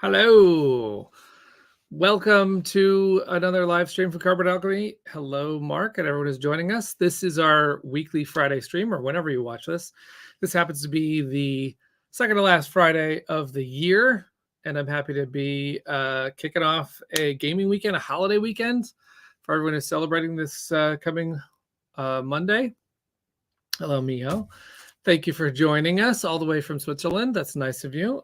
Hello. Welcome to another live stream for Cardboard Alchemy. Hello, Mark, and everyone who's joining us. This is our weekly Friday stream, or whenever you watch this. This happens to be the second to last Friday of the year, and I'm happy to be kicking off a gaming weekend, a holiday weekend for everyone who's celebrating this coming Monday. Hello, Miho. Thank you for joining us all the way from Switzerland. That's nice of you.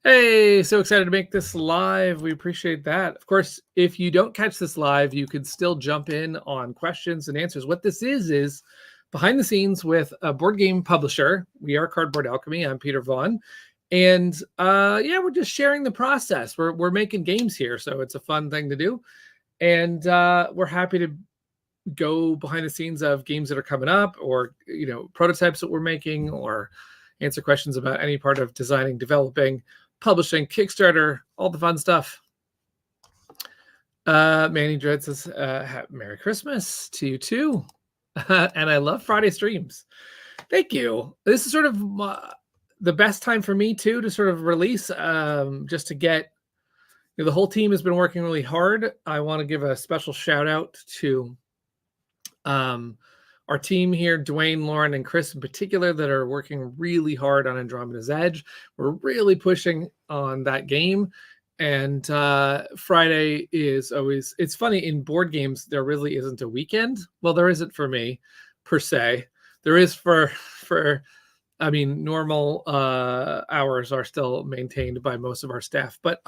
Hey, so excited to make this live. We appreciate that. Of course, if you don't catch this live, you can still jump in on questions and answers. What this is behind the scenes with a board game publisher. We are Cardboard Alchemy. I'm Peter Vaughan. And yeah, we're just sharing the process. We're making games here, so it's a fun thing to do. And we're happy to go behind the scenes of games that are coming up, or prototypes that we're making, or answer questions about any part of designing, developing, publishing, Kickstarter, all the fun stuff. Manny Dread says, Merry Christmas to you too. And I love Friday streams. Thank you. This is sort of the best time for me too to sort of release, just to get, the whole team has been working really hard. I want to give a special shout out to our team here, Dwayne, Lauren, and Chris in particular, that are working really hard on Andromeda's Edge. We're really pushing on that game. And Friday is always, it's funny, in board games, there really isn't a weekend. Well, there isn't for me, per se. There is for normal hours are still maintained by most of our staff. But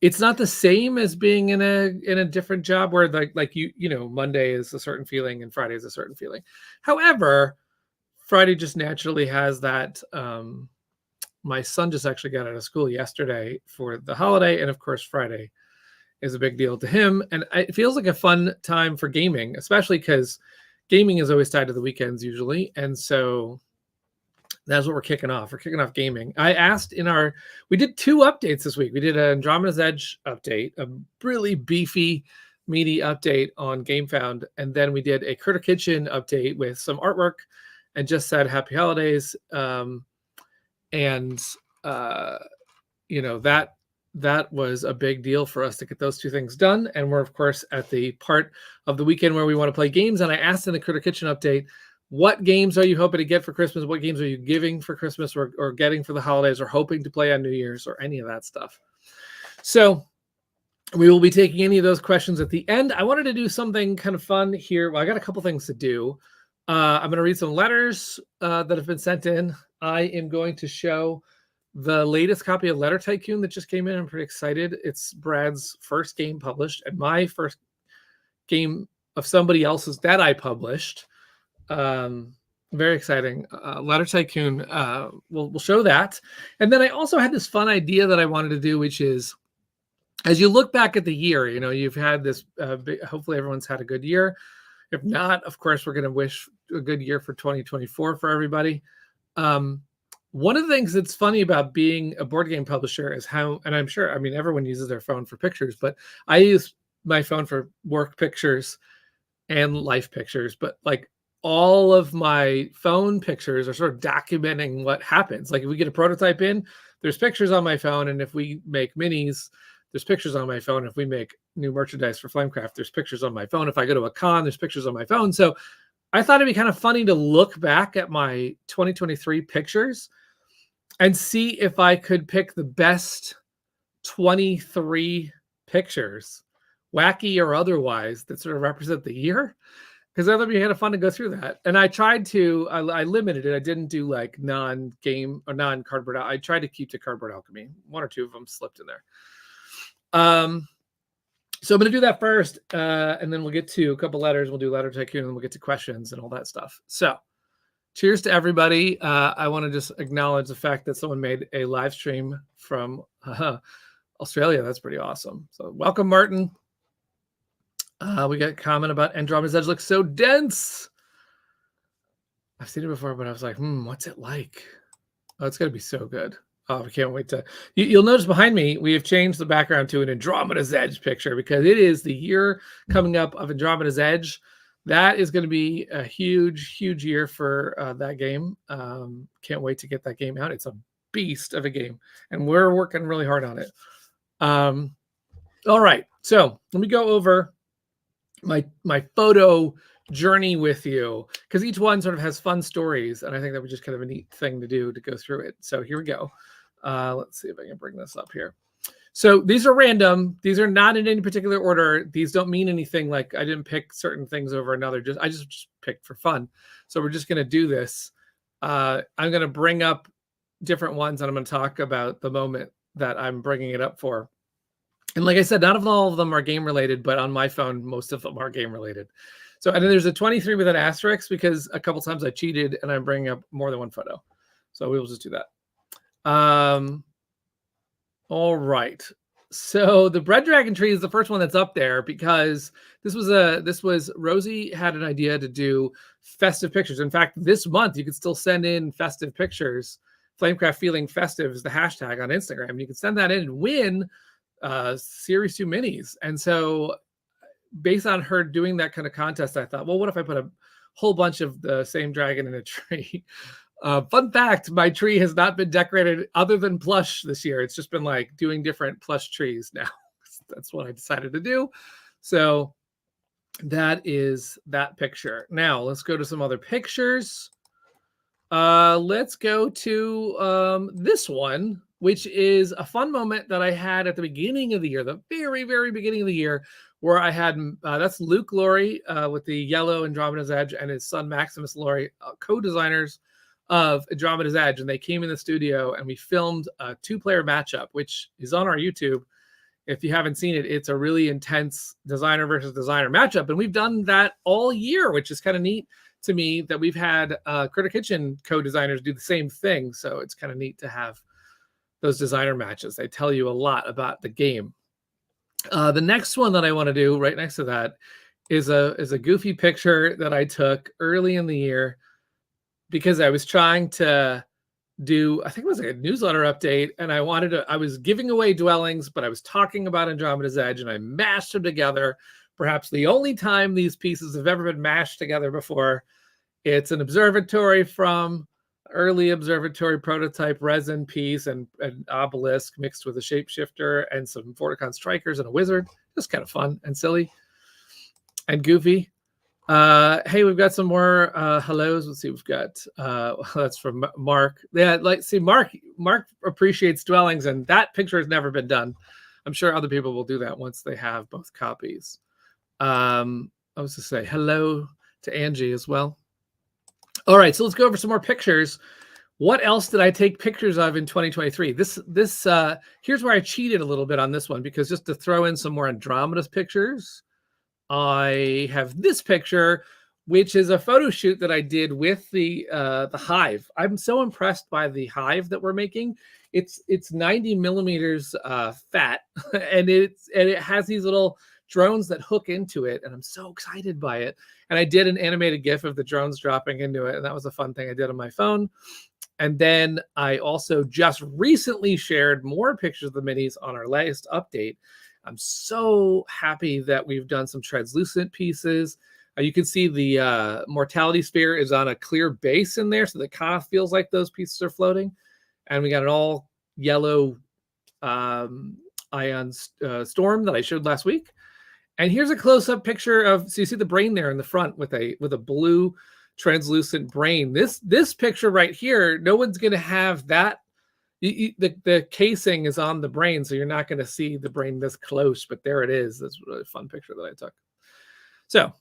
it's not the same as being in a different job where Monday is a certain feeling and Friday is a certain feeling. However, Friday just naturally has that. My son just actually got out of school yesterday for the holiday, and of course Friday is a big deal to him, and it feels like a fun time for gaming, especially because gaming is always tied to the weekends usually, and so that's what we're kicking off. We're kicking off gaming. I asked we did 2 updates this week. We did an Andromeda's Edge update, a really beefy, meaty update on GameFound. And then we did a Critter Kitchen update with some artwork and just said happy holidays. That was a big deal for us to get those 2 things done. And we're, of course, at the part of the weekend where we want to play games. And I asked in the Critter Kitchen update, what games are you hoping to get for Christmas? What games are you giving for Christmas or getting for the holidays or hoping to play on New Year's or any of that stuff? So we will be taking any of those questions at the end. I wanted to do something kind of fun here. Well, I got a couple things to do. I'm going to read some letters that have been sent in. I am going to show the latest copy of Letter Tycoon that just came in. I'm pretty excited. It's Brad's first game published and my first game of somebody else's that I published. Very exciting. Letter Tycoon, we'll show that. And then I also had this fun idea that I wanted to do, which is, as you look back at the year, you've had this, hopefully everyone's had a good year. If not, of course, we're going to wish a good year for 2024 for everybody. One of the things that's funny about being a board game publisher is how, and I'm sure, everyone uses their phone for pictures, but I use my phone for work pictures and life pictures, but all of my phone pictures are sort of documenting what happens. Like if we get a prototype in, there's pictures on my phone. And if we make minis, there's pictures on my phone. If we make new merchandise for Flamecraft, there's pictures on my phone. If I go to a con, there's pictures on my phone. So I thought it'd be kind of funny to look back at my 2023 pictures and see if I could pick the best 23 pictures, wacky or otherwise, that sort of represent the year. Because I thought it'd be kind of fun to go through that. And I tried to, I limited it. I didn't do non-game or non-cardboard. I tried to keep to Cardboard Alchemy. 1 or 2 of them slipped in there. So I'm going to do that first. And then we'll get to a couple letters. We'll do Letter Tycoon and we'll get to questions and all that stuff. So cheers to everybody. I want to just acknowledge the fact that someone made a live stream from Australia. That's pretty awesome. So welcome, Martin. We got a comment about Andromeda's Edge looks so dense. I've seen it before, but I was like, what's it like? Oh, it's going to be so good. Oh, we can't wait to... You'll notice behind me, we have changed the background to an Andromeda's Edge picture because it is the year coming up of Andromeda's Edge. That is going to be a huge, huge year for that game. Can't wait to get that game out. It's a beast of a game, and we're working really hard on it. All right, so let me go over my photo journey with you, because each one sort of has fun stories, and I think that was just kind of a neat thing to do, to go through it. So here we go. Let's see if I can bring this up here. So these are random. These are not in any particular order. These don't mean anything. Like, I didn't pick certain things over another. I just picked for fun. So we're just going to do this. I'm going to bring up different ones, and I'm going to talk about the moment that I'm bringing it up for. And like I said, not all of them are game related, but on my phone, most of them are game related. So, and then there's a 23 with an asterisk, because a couple times I cheated and I'm bringing up more than one photo. So we will just do that. All right. So the bread dragon tree is the first one that's up there, because this was Rosie had an idea to do festive pictures. In fact, this month you could still send in festive pictures. Flamecraft Feeling Festive is the hashtag on Instagram. You can send that in and win Series 2 minis. And so based on her doing that kind of contest, I thought, well, what if I put a whole bunch of the same dragon in a tree? Fun fact, my tree has not been decorated other than plush this year. It's just been like doing different plush trees now. That's what I decided to do. So that is that picture. Now let's go to some other pictures. Let's go to this one, which is a fun moment that I had at the beginning of the year, the very, very beginning of the year, where I had, that's Luke Laurie with the yellow Andromeda's Edge, and his son Maximus Laurie, co-designers of Andromeda's Edge. And they came in the studio and we filmed a 2-player matchup, which is on our YouTube. If you haven't seen it, it's a really intense designer versus designer matchup. And we've done that all year, which is kind of neat to me, that we've had Critter Kitchen co-designers do the same thing. So it's kind of neat to have those designer matches. They tell you a lot about the game. The next one that I want to do right next to that is a goofy picture that I took early in the year, because I was trying to do, I think it was like a newsletter update, and I was giving away dwellings, but I was talking about Andromeda's Edge, and I mashed them together. Perhaps the only time these pieces have ever been mashed together before. It's an observatory from early observatory prototype resin piece, and an obelisk mixed with a shapeshifter and some Vorticon strikers and a wizard. Just kind of fun and silly and goofy. Hey, we've got some more hellos. Let's see, we've got that's from Mark. Yeah, Mark appreciates dwellings, and that picture has never been done. I'm sure other people will do that once they have both copies. I was to say hello to Angie as well. All right, so let's go over some more pictures. What else did I take pictures of in 2023? Here's where I cheated a little bit on this one, because just to throw in some more Andromeda's pictures, I have this picture, which is a photo shoot that I did with the hive. I'm so impressed by the hive that we're making. It's 90 millimeters fat, and it has these little drones that hook into it, and I'm so excited by it. And I did an animated GIF of the drones dropping into it, and that was a fun thing I did on my phone. And then I also just recently shared more pictures of the minis on our latest update. I'm so happy that we've done some translucent pieces. You can see the mortality sphere is on a clear base in there, so it kind of feels like those pieces are floating. And we got an all yellow ion storm that I showed last week. And here's a close-up picture of, so you see the brain there in the front with a blue translucent brain. This picture right here, no one's going to have that. The casing is on the brain, so you're not going to see the brain this close, but there it is. That's a really fun picture that I took. So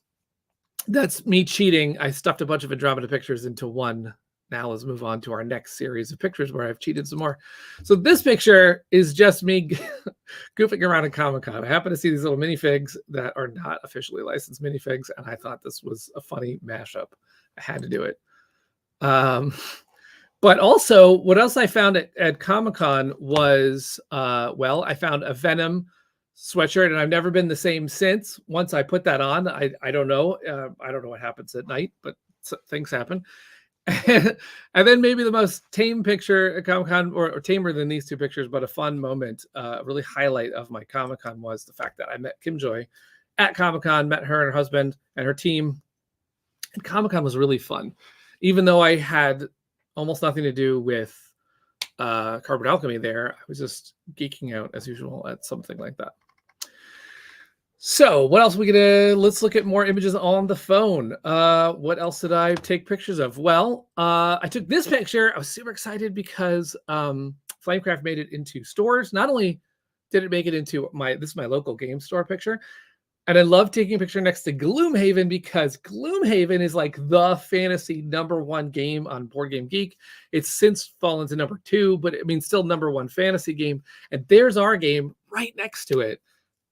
that's me cheating. I stuffed a bunch of Andromeda pictures into one. Now let's move on to our next series of pictures where I've cheated some more. So this picture is just me goofing around at Comic-Con. I happen to see these little minifigs that are not officially licensed minifigs, and I thought this was a funny mashup. I had to do it. But also, what else I found at Comic-Con was, well, I found a Venom sweatshirt, and I've never been the same since. Once I put that on, I don't know. I don't know what happens at night, but things happen. And then maybe the most tame picture at Comic-Con, or tamer than these two pictures, but a fun moment, really highlight of my Comic-Con, was the fact that I met Kim Joy at Comic-Con, met her and her husband and her team. And Comic-Con was really fun, even though I had almost nothing to do with Carbon Alchemy there, I was just geeking out as usual at something like that. So what else are we gonna, let's look at more images on the phone. What else did I take pictures of? Well, I took this picture. I was super excited because Flamecraft made it into stores. Not only did it make it into this is my local game store picture, and I love taking a picture next to Gloomhaven because Gloomhaven is like the fantasy #1 game on Board Game Geek. It's since fallen to #2, but I mean, still #1 fantasy game. And there's our game right next to it.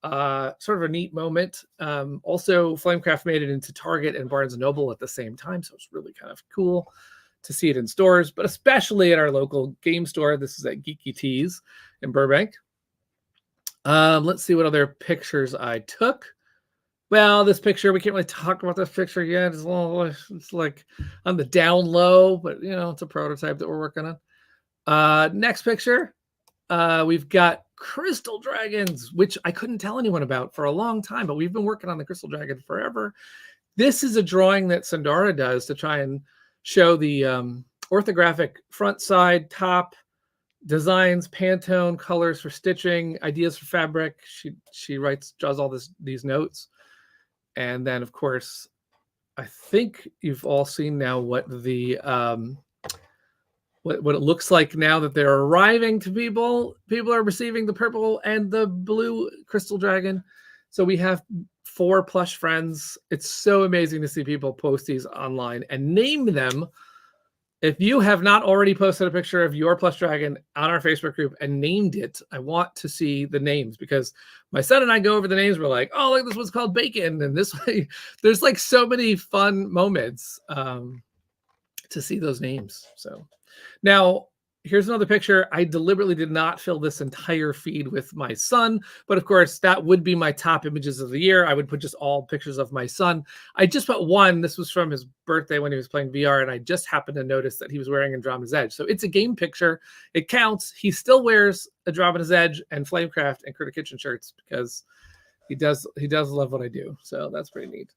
Sort of a neat moment. Also, Flamecraft made it into Target and Barnes & Noble at the same time, so it's really kind of cool to see it in stores, but especially at our local game store. This is at Geeky Tees in Burbank. Let's see what other pictures I took. Well, this picture, we can't really talk about this picture yet. It's like on the down low, but it's a prototype that we're working on. Next picture, we've got crystal dragons, which I couldn't tell anyone about for a long time, but we've been working on the crystal dragon forever. This is a drawing that Sandara does to try and show the orthographic front, side, top, designs, Pantone, colors for stitching, ideas for fabric. She draws all these notes. And then, of course, I think you've all seen now what the what it looks like now that they're arriving to people. People are receiving the purple and the blue crystal dragon. So we have 4 plush friends. It's so amazing to see people post these online and name them. If you have not already posted a picture of your plush dragon on our Facebook group and named it, I want to see the names, because my son and I go over the names. We're like, oh, look, this one's called Bacon. And this way, there's like so many fun moments to see those names. So now here's another picture. I deliberately did not fill this entire feed with my son, but of course that would be my top images of the year. I would put just all pictures of my son. I just put one. This was from his birthday when he was playing VR, and I just happened to notice that he was wearing Andromeda's Edge. So it's a game picture. It counts. He still wears Andromeda's Edge and Flamecraft and Critter Kitchen shirts because he does love what I do. So that's pretty neat.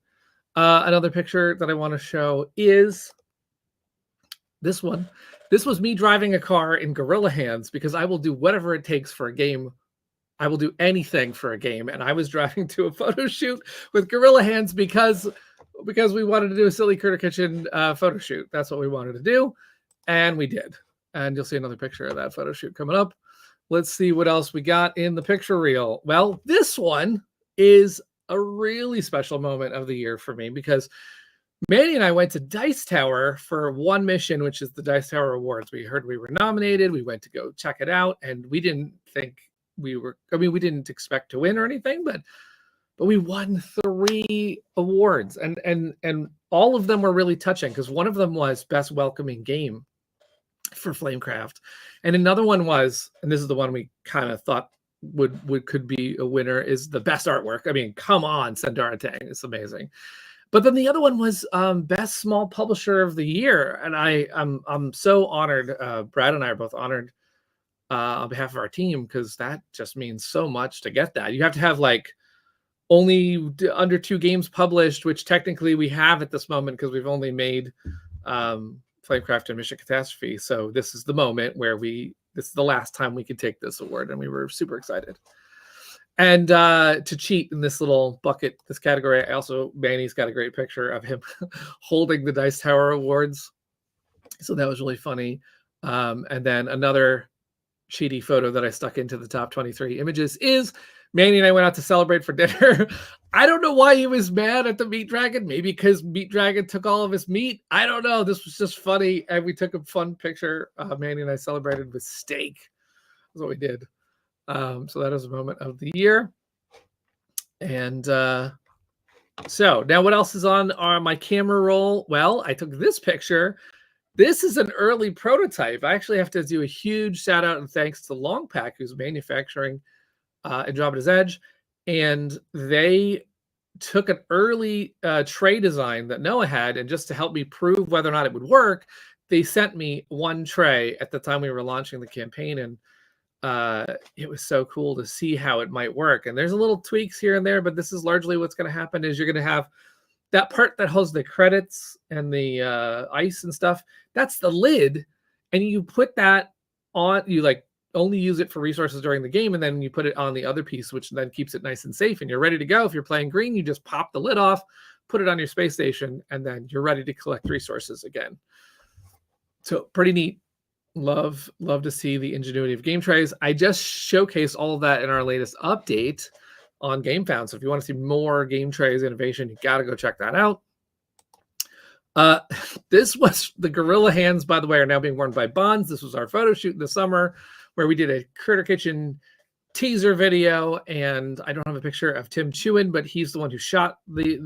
Another picture that I want to show is this one. This was me driving a car in gorilla hands because I will do whatever it takes for a game. I will do anything for a game. And I was driving to a photo shoot with gorilla hands because we wanted to do a silly Critter Kitchen photo shoot. That's what we wanted to do. And we did. And you'll see another picture of that photo shoot coming up. Let's see what else we got in the picture reel. Well, this one is a really special moment of the year for me because Manny and I went to Dice Tower for one mission, which is the Dice Tower Awards. We heard we were nominated. We went to go check it out, and we didn't think we were. I mean, we didn't expect to win or anything, but we won 3 awards, and all of them were really touching because one of them was Best Welcoming Game for Flamecraft, and another one was, and this is the one we kind of thought could be a winner, is the Best Artwork. I mean, come on, Sandara Tang, it's amazing. But then the other one was Best Small Publisher of the Year, and I'm so honored. Brad and I are both honored on behalf of our team because that just means so much to get that. You have to have like only under 2 games published, which technically we have at this moment because we've only made Flamecraft and Mission Catastrophe. So this is the moment where this is the last time we could take this award, and we were super excited. And to cheat in this little bucket, this category, Manny's got a great picture of him holding the Dice Tower Awards. So that was really funny. And then another cheaty photo that I stuck into the top 23 images is Manny and I went out to celebrate for dinner. I don't know why he was mad at the meat dragon. Maybe because meat dragon took all of his meat. I don't know. This was just funny. And we took a fun picture. Manny and I celebrated with steak. That's what we did. So that is a moment of the year. And so now what else is on my camera roll? Well, I took this picture. This is an early prototype. I actually have to do a huge shout out and thanks to Longpack, who's manufacturing Andromeda's Edge. And they took an early tray design that Noah had, and just to help me prove whether or not it would work, they sent me one tray at the time we were launching the campaign. And it was so cool to see how it might work. And there's a little tweaks here and there, but this is largely what's going to happen is you're going to have that part that holds the credits and the ice and stuff. That's the lid. And you put that on, you like only use it for resources during the game, and then you put it on the other piece, which then keeps it nice and safe, and you're ready to go. If you're playing green, you just pop the lid off, put it on your space station, and then you're ready to collect resources again. So pretty neat. Love to see the ingenuity of game trays. I just showcased all of that in our latest update on GameFound. So if you want to see more game trays innovation, you got to go check that out. This was the gorilla hands, by the way, are now being worn by Bonds. This was our photo shoot in the summer where we did a Critter Kitchen teaser video, and I don't have a picture of Tim Chewin, but he's the one who shot the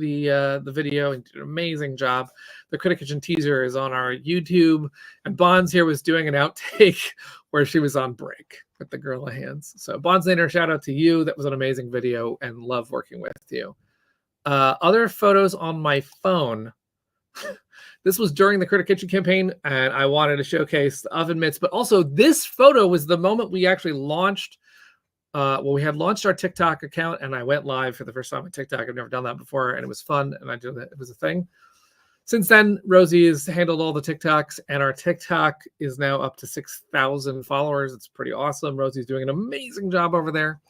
video and did an amazing job. The Critter Kitchen teaser is on our YouTube, and Bonds here was doing an outtake where she was on break with the gorilla hands. So Bonds Nader, shout out to you. That was an amazing video, and love working with you. Other photos on my phone. This was during the Critter Kitchen campaign, and I wanted to showcase the oven mitts, but also this photo was the moment we actually launched. We had launched our TikTok account, and I went live for the first time on TikTok. I've never done that before, and it was fun, and I did it. It was a thing. Since then, Rosie has handled all the TikToks, and our TikTok is now up to 6,000 followers. It's pretty awesome. Rosie's doing an amazing job over there.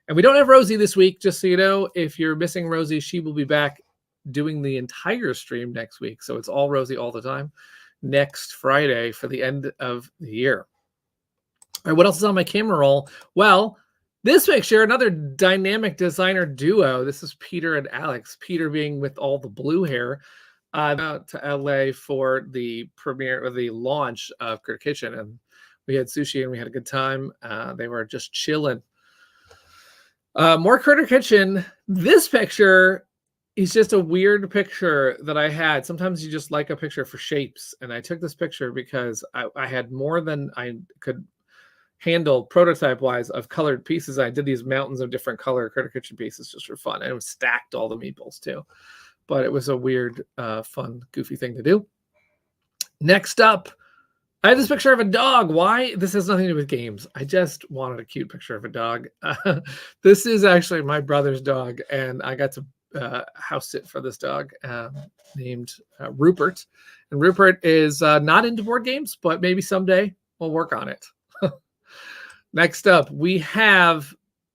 And we don't have Rosie this week, just so you know. If you're missing Rosie, she will be back doing the entire stream next week. So it's all Rosie all the time next Friday for the end of the year. All right, what else is on my camera roll? Well, this picture, another dynamic designer duo. This is Peter and Alex. Peter being with all the blue hair. Out to LA for the premiere or the launch of Critter Kitchen, and we had sushi and we had a good time. They were just chilling. More Critter Kitchen. This picture is just a weird picture that I had. Sometimes you just like a picture for shapes, and I took this picture because I had more than I could handle prototype-wise of colored pieces. I did these mountains of different color Critter Kitchen pieces just for fun, and it was stacked all the meeples too. But it was a weird, fun, goofy thing to do. Next up, I have this picture of a dog. Why? This has nothing to do with games. I just wanted a cute picture of a dog. This is actually my brother's dog, and I got to house sit for this dog named Rupert. And Rupert is not into board games, but maybe someday we'll work on it. Next up, we have...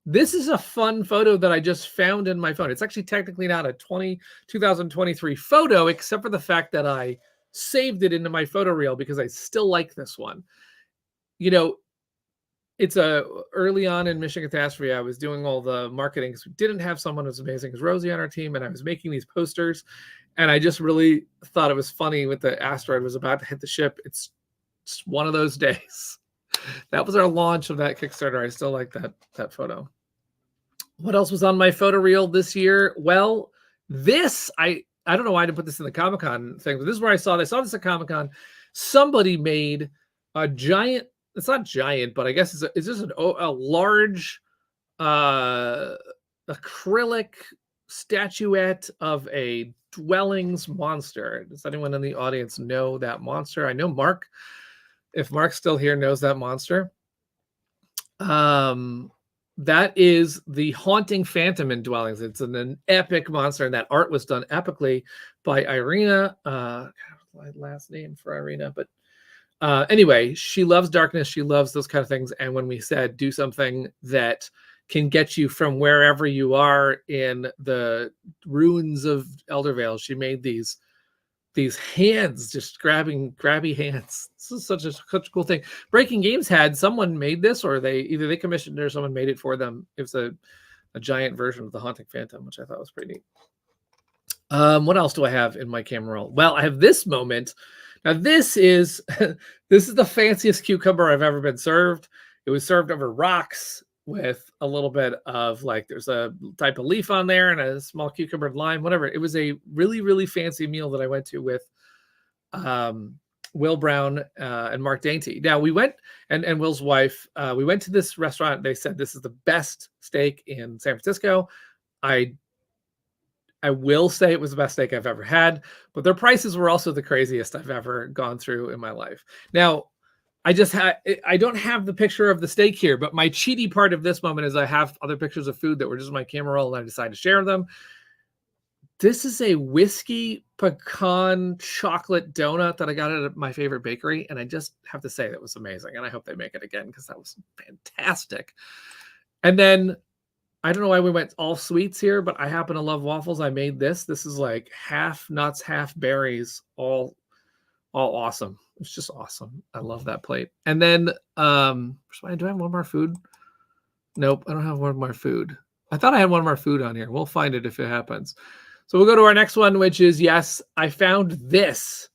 This is a fun photo that I just found in my phone. It's actually technically not a 2023 photo, except for the fact that I saved it into my photo reel because I still like this one. You know, it's early on in Mission Catastrophe, I was doing all the marketing because we didn't have someone as amazing as Rosie on our team, and I was making these posters, and I just really thought it was funny with the asteroid was about to hit the ship. It's just one of those days. That was our launch of that Kickstarter. I still like that photo. What else was on my photo reel this year? Well, this, I don't know why I didn't put this in the Comic-Con thing, but this is where I saw this. I saw this at Comic-Con. Somebody made a giant, it's not giant, but I guess it's just a large acrylic statuette of a Dwellings monster. Does anyone in the audience know that monster? I know Mark, if Mark's still here, knows that monster. That is the Haunting Phantom in Dwellings. It's an epic monster, and that art was done epically by Irina. God, my last name for Irina, but anyway, she loves darkness. She loves those kind of things. And when we said do something that can get you from wherever you are in the ruins of Eldervale, she made these hands, just grabby hands. This is such a cool thing. Breaking Games had someone made this, or either they commissioned it or someone made it for them. It was a giant version of the Haunting Phantom, which I thought was pretty neat. What else do I have in my camera roll? Well, I have this moment. Now this is the fanciest cucumber I've ever been served. It was served over rocks with a little bit of there's a type of leaf on there and a small cucumber and lime, whatever. It was a really, really fancy meal that I went to with Will Brown and Mark Dainty. Now we went, and Will's wife, we went to this restaurant. They said this is the best steak in San Francisco. I will say it was the best steak I've ever had, but their prices were also the craziest I've ever gone through in my life. Now, I don't have the picture of the steak here, but my cheaty part of this moment is I have other pictures of food that were just my camera roll, and I decided to share them. This is a whiskey pecan chocolate donut that I got at my favorite bakery, and I just have to say that was amazing, and I hope they make it again because that was fantastic. And then I don't know why we went all sweets here, but I happen to love waffles. I made this. This is like half nuts, half berries, all awesome. It's just awesome. I love that plate. And then, do I have one more food? Nope, I don't have one more food. I thought I had one more food on here. We'll find it if it happens. So we'll go to our next one, which is, yes, I found this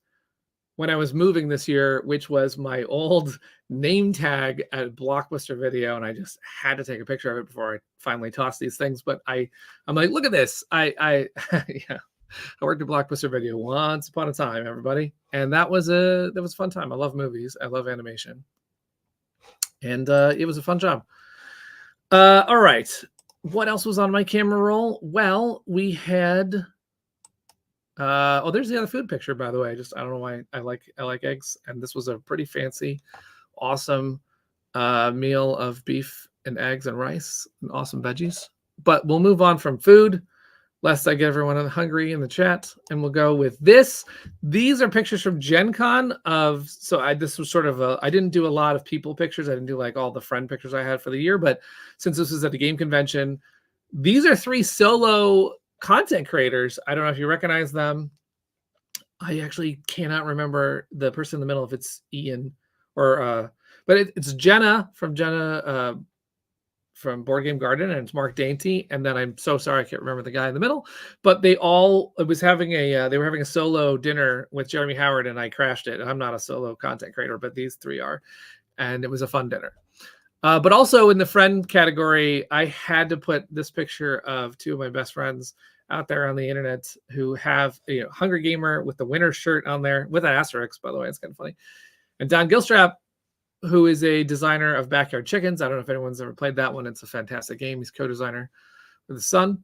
when I was moving this year, which was my old name tag at Blockbuster Video, and I just had to take a picture of it before I finally tossed these things. But I'm like, look at this. I yeah, I worked at Blockbuster Video once upon a time, everybody, and that was a fun time. I love movies. I love animation, and it was a fun job. All right. What else was on my camera roll? Well, we had oh, there's the other food picture, by the way. Just I don't know why I like eggs, and this was a pretty fancy, awesome meal of beef and eggs and rice and awesome veggies. But we'll move on from food, lest I get everyone hungry in the chat, and we'll go with this. These are pictures from Gen Con of, this was sort of I didn't do a lot of people pictures. I didn't do like all the friend pictures I had for the year, but since this was at the game convention, these are 3 solo content creators. I don't know if you recognize them. I actually cannot remember the person in the middle, if it's Ian or, but it's Jenna from Board Game Garden, and it's Mark Dainty, and then I'm so sorry I can't remember the guy in the middle, but they were having a solo dinner with Jeremy Howard, and I crashed it. I'm not a solo content creator, but these 3 are, and it was a fun dinner. But also in the friend category, I had to put this picture of 2 of my best friends out there on the internet who have Hunger Gamer with the winter shirt on there with an asterisk, by the way. It's kind of funny. And Don Gilstrap, who is a designer of Backyard Chickens. I don't know if anyone's ever played that one. It's a fantastic game. He's co-designer with his son.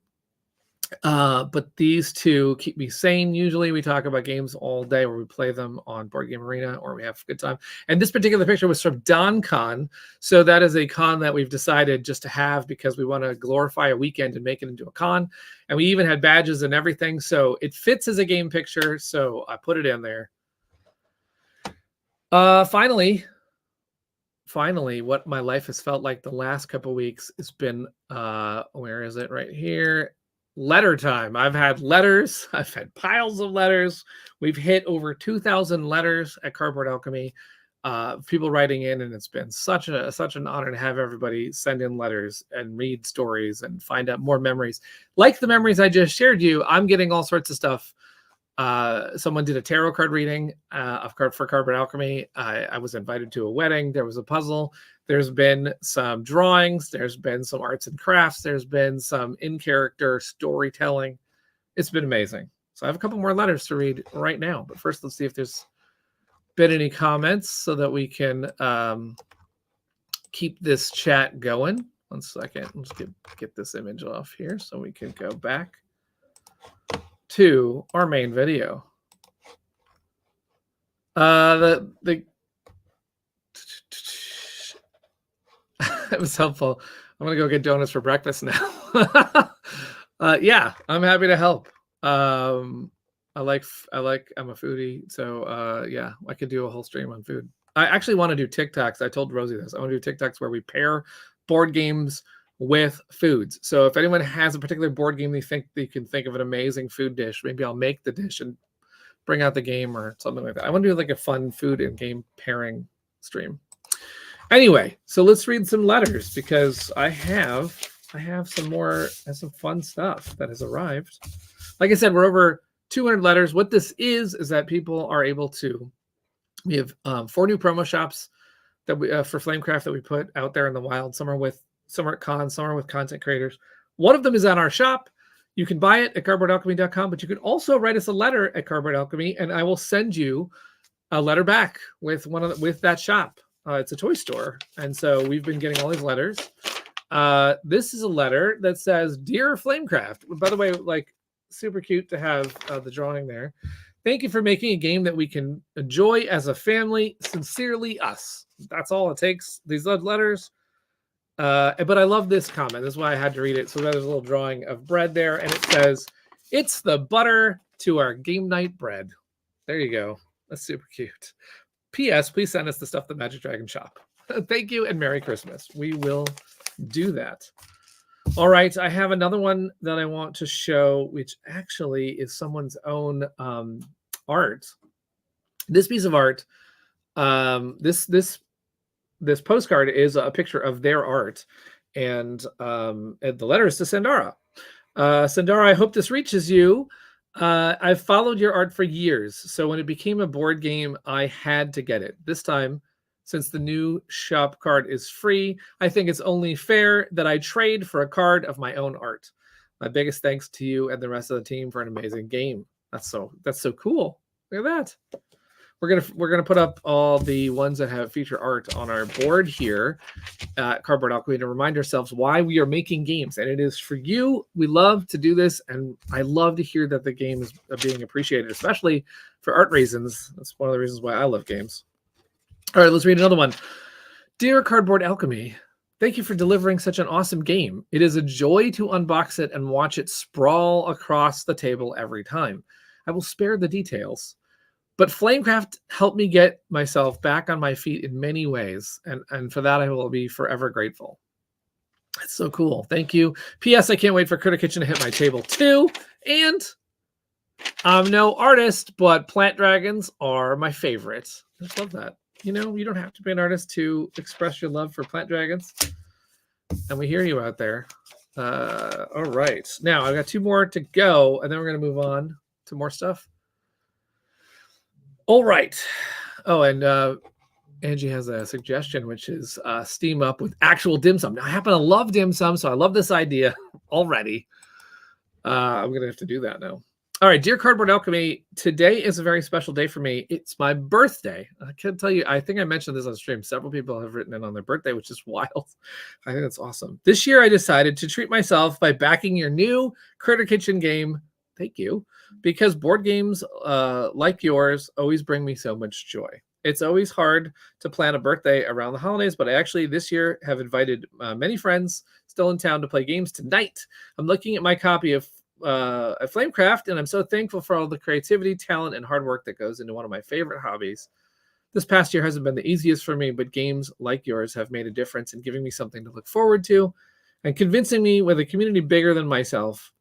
But these 2 keep me sane. Usually we talk about games all day, where we play them on Board Game Arena, or we have a good time. And this particular picture was from DonCon. So that is a con that we've decided just to have because we want to glorify a weekend and make it into a con. And we even had badges and everything. So it fits as a game picture. So I put it in there. Finally, what my life has felt like the last couple of weeks has been, where is it? Right here. Letter time. I've had letters. I've had piles of letters. We've hit over 2,000 letters at Cardboard Alchemy. People writing in, and it's been such an honor to have everybody send in letters and read stories and find out more memories. Like the memories I just shared you, I'm getting all sorts of stuff. Someone did a tarot card reading for Cardboard Alchemy. I was invited to a wedding. There was a puzzle. There's been some drawings. There's been some arts and crafts. There's been some in-character storytelling. It's been amazing. So I have a couple more letters to read right now. But first, let's see if there's been any comments so that we can keep this chat going. 1 second. Let's get this image off here so we can go back to our main video. It was helpful. I'm gonna go get donuts for breakfast now. Yeah, I'm happy to help. I'm a foodie, so yeah, I could do a whole stream on food. I actually want to do TikToks. I told Rosie this. I want to do TikToks where we pair board games with foods. So if anyone has a particular board game they can think of an amazing food dish, maybe I'll make the dish and bring out the game or something like that. I want to do like a fun food and game pairing stream. Anyway, so let's read some letters because I have some fun stuff that has arrived. Like I said, we're over 200 letters. What this is that people are able to. We have 4 new promo shops that we for Flamecraft that we put out there in the wild. Some are at cons, some are with content creators. One of them is on our shop. You can buy it at cardboardalchemy.com, but you can also write us a letter at Cardboard Alchemy, and I will send you a letter back with with that shop. It's a toy store, and so we've been getting all these letters. This is a letter that says, "Dear Flamecraft." By the way, like super cute to have the drawing there. Thank you for making a game that we can enjoy as a family. Sincerely, us. That's all it takes. These letters. But I love this comment. This is why I had to read it. So there's a little drawing of bread there, and it says, It's the butter to our game night bread. There you go. That's super cute. P.S. Please send us the stuff that Magic Dragon shop. Thank you and Merry Christmas. We will do that. All right, I have another one that I want to show, which actually is someone's own art. This piece of art, this postcard is a picture of their art, and the letter is to Sandara. Sandara, I hope this reaches you. I've followed your art for years, so when it became a board game, I had to get it. This time, since the new shop card is free, I think it's only fair that I trade for a card of my own art. My biggest thanks to you and the rest of the team for an amazing game. That's so cool. Look at that. We're gonna put up all the ones that have feature art on our board here at Cardboard Alchemy to remind ourselves why we are making games, and it is for you. We love to do this, and I love to hear that the game is being appreciated, especially for art reasons. That's one of the reasons why I love games. All right, let's read another one. Dear Cardboard Alchemy, thank you for delivering such an awesome game. It is a joy to unbox it and watch it sprawl across the table every time. I will spare the details. But Flamecraft helped me get myself back on my feet in many ways, and for that I will be forever grateful. That's so cool. Thank you. P.S. I can't wait for Critter Kitchen to hit my table too. And I'm no artist, but plant dragons are my favorite. I just love that. You know, you don't have to be an artist to express your love for plant dragons. And we hear you out there. All right. Now, I've got 2 more to go, and then we're going to move on to more stuff. All right. Oh, and Angie has a suggestion, which is steam up with actual dim sum. Now, I happen to love dim sum, so I love this idea already. I'm going to have to do that now. All right, dear Cardboard Alchemy, today is a very special day for me. It's my birthday. I can't tell you, I think I mentioned this on stream. Several people have written in on their birthday, which is wild. I think that's awesome. This year, I decided to treat myself by backing your new Critter Kitchen game. Thank you. Because board games like yours always bring me so much joy. It's always hard to plan a birthday around the holidays, but I actually this year have invited many friends still in town to play games tonight. I'm looking at my copy of Flamecraft, and I'm so thankful for all the creativity, talent, and hard work that goes into one of my favorite hobbies. This past year hasn't been the easiest for me, but games like yours have made a difference in giving me something to look forward to and convincing me with a community bigger than myself.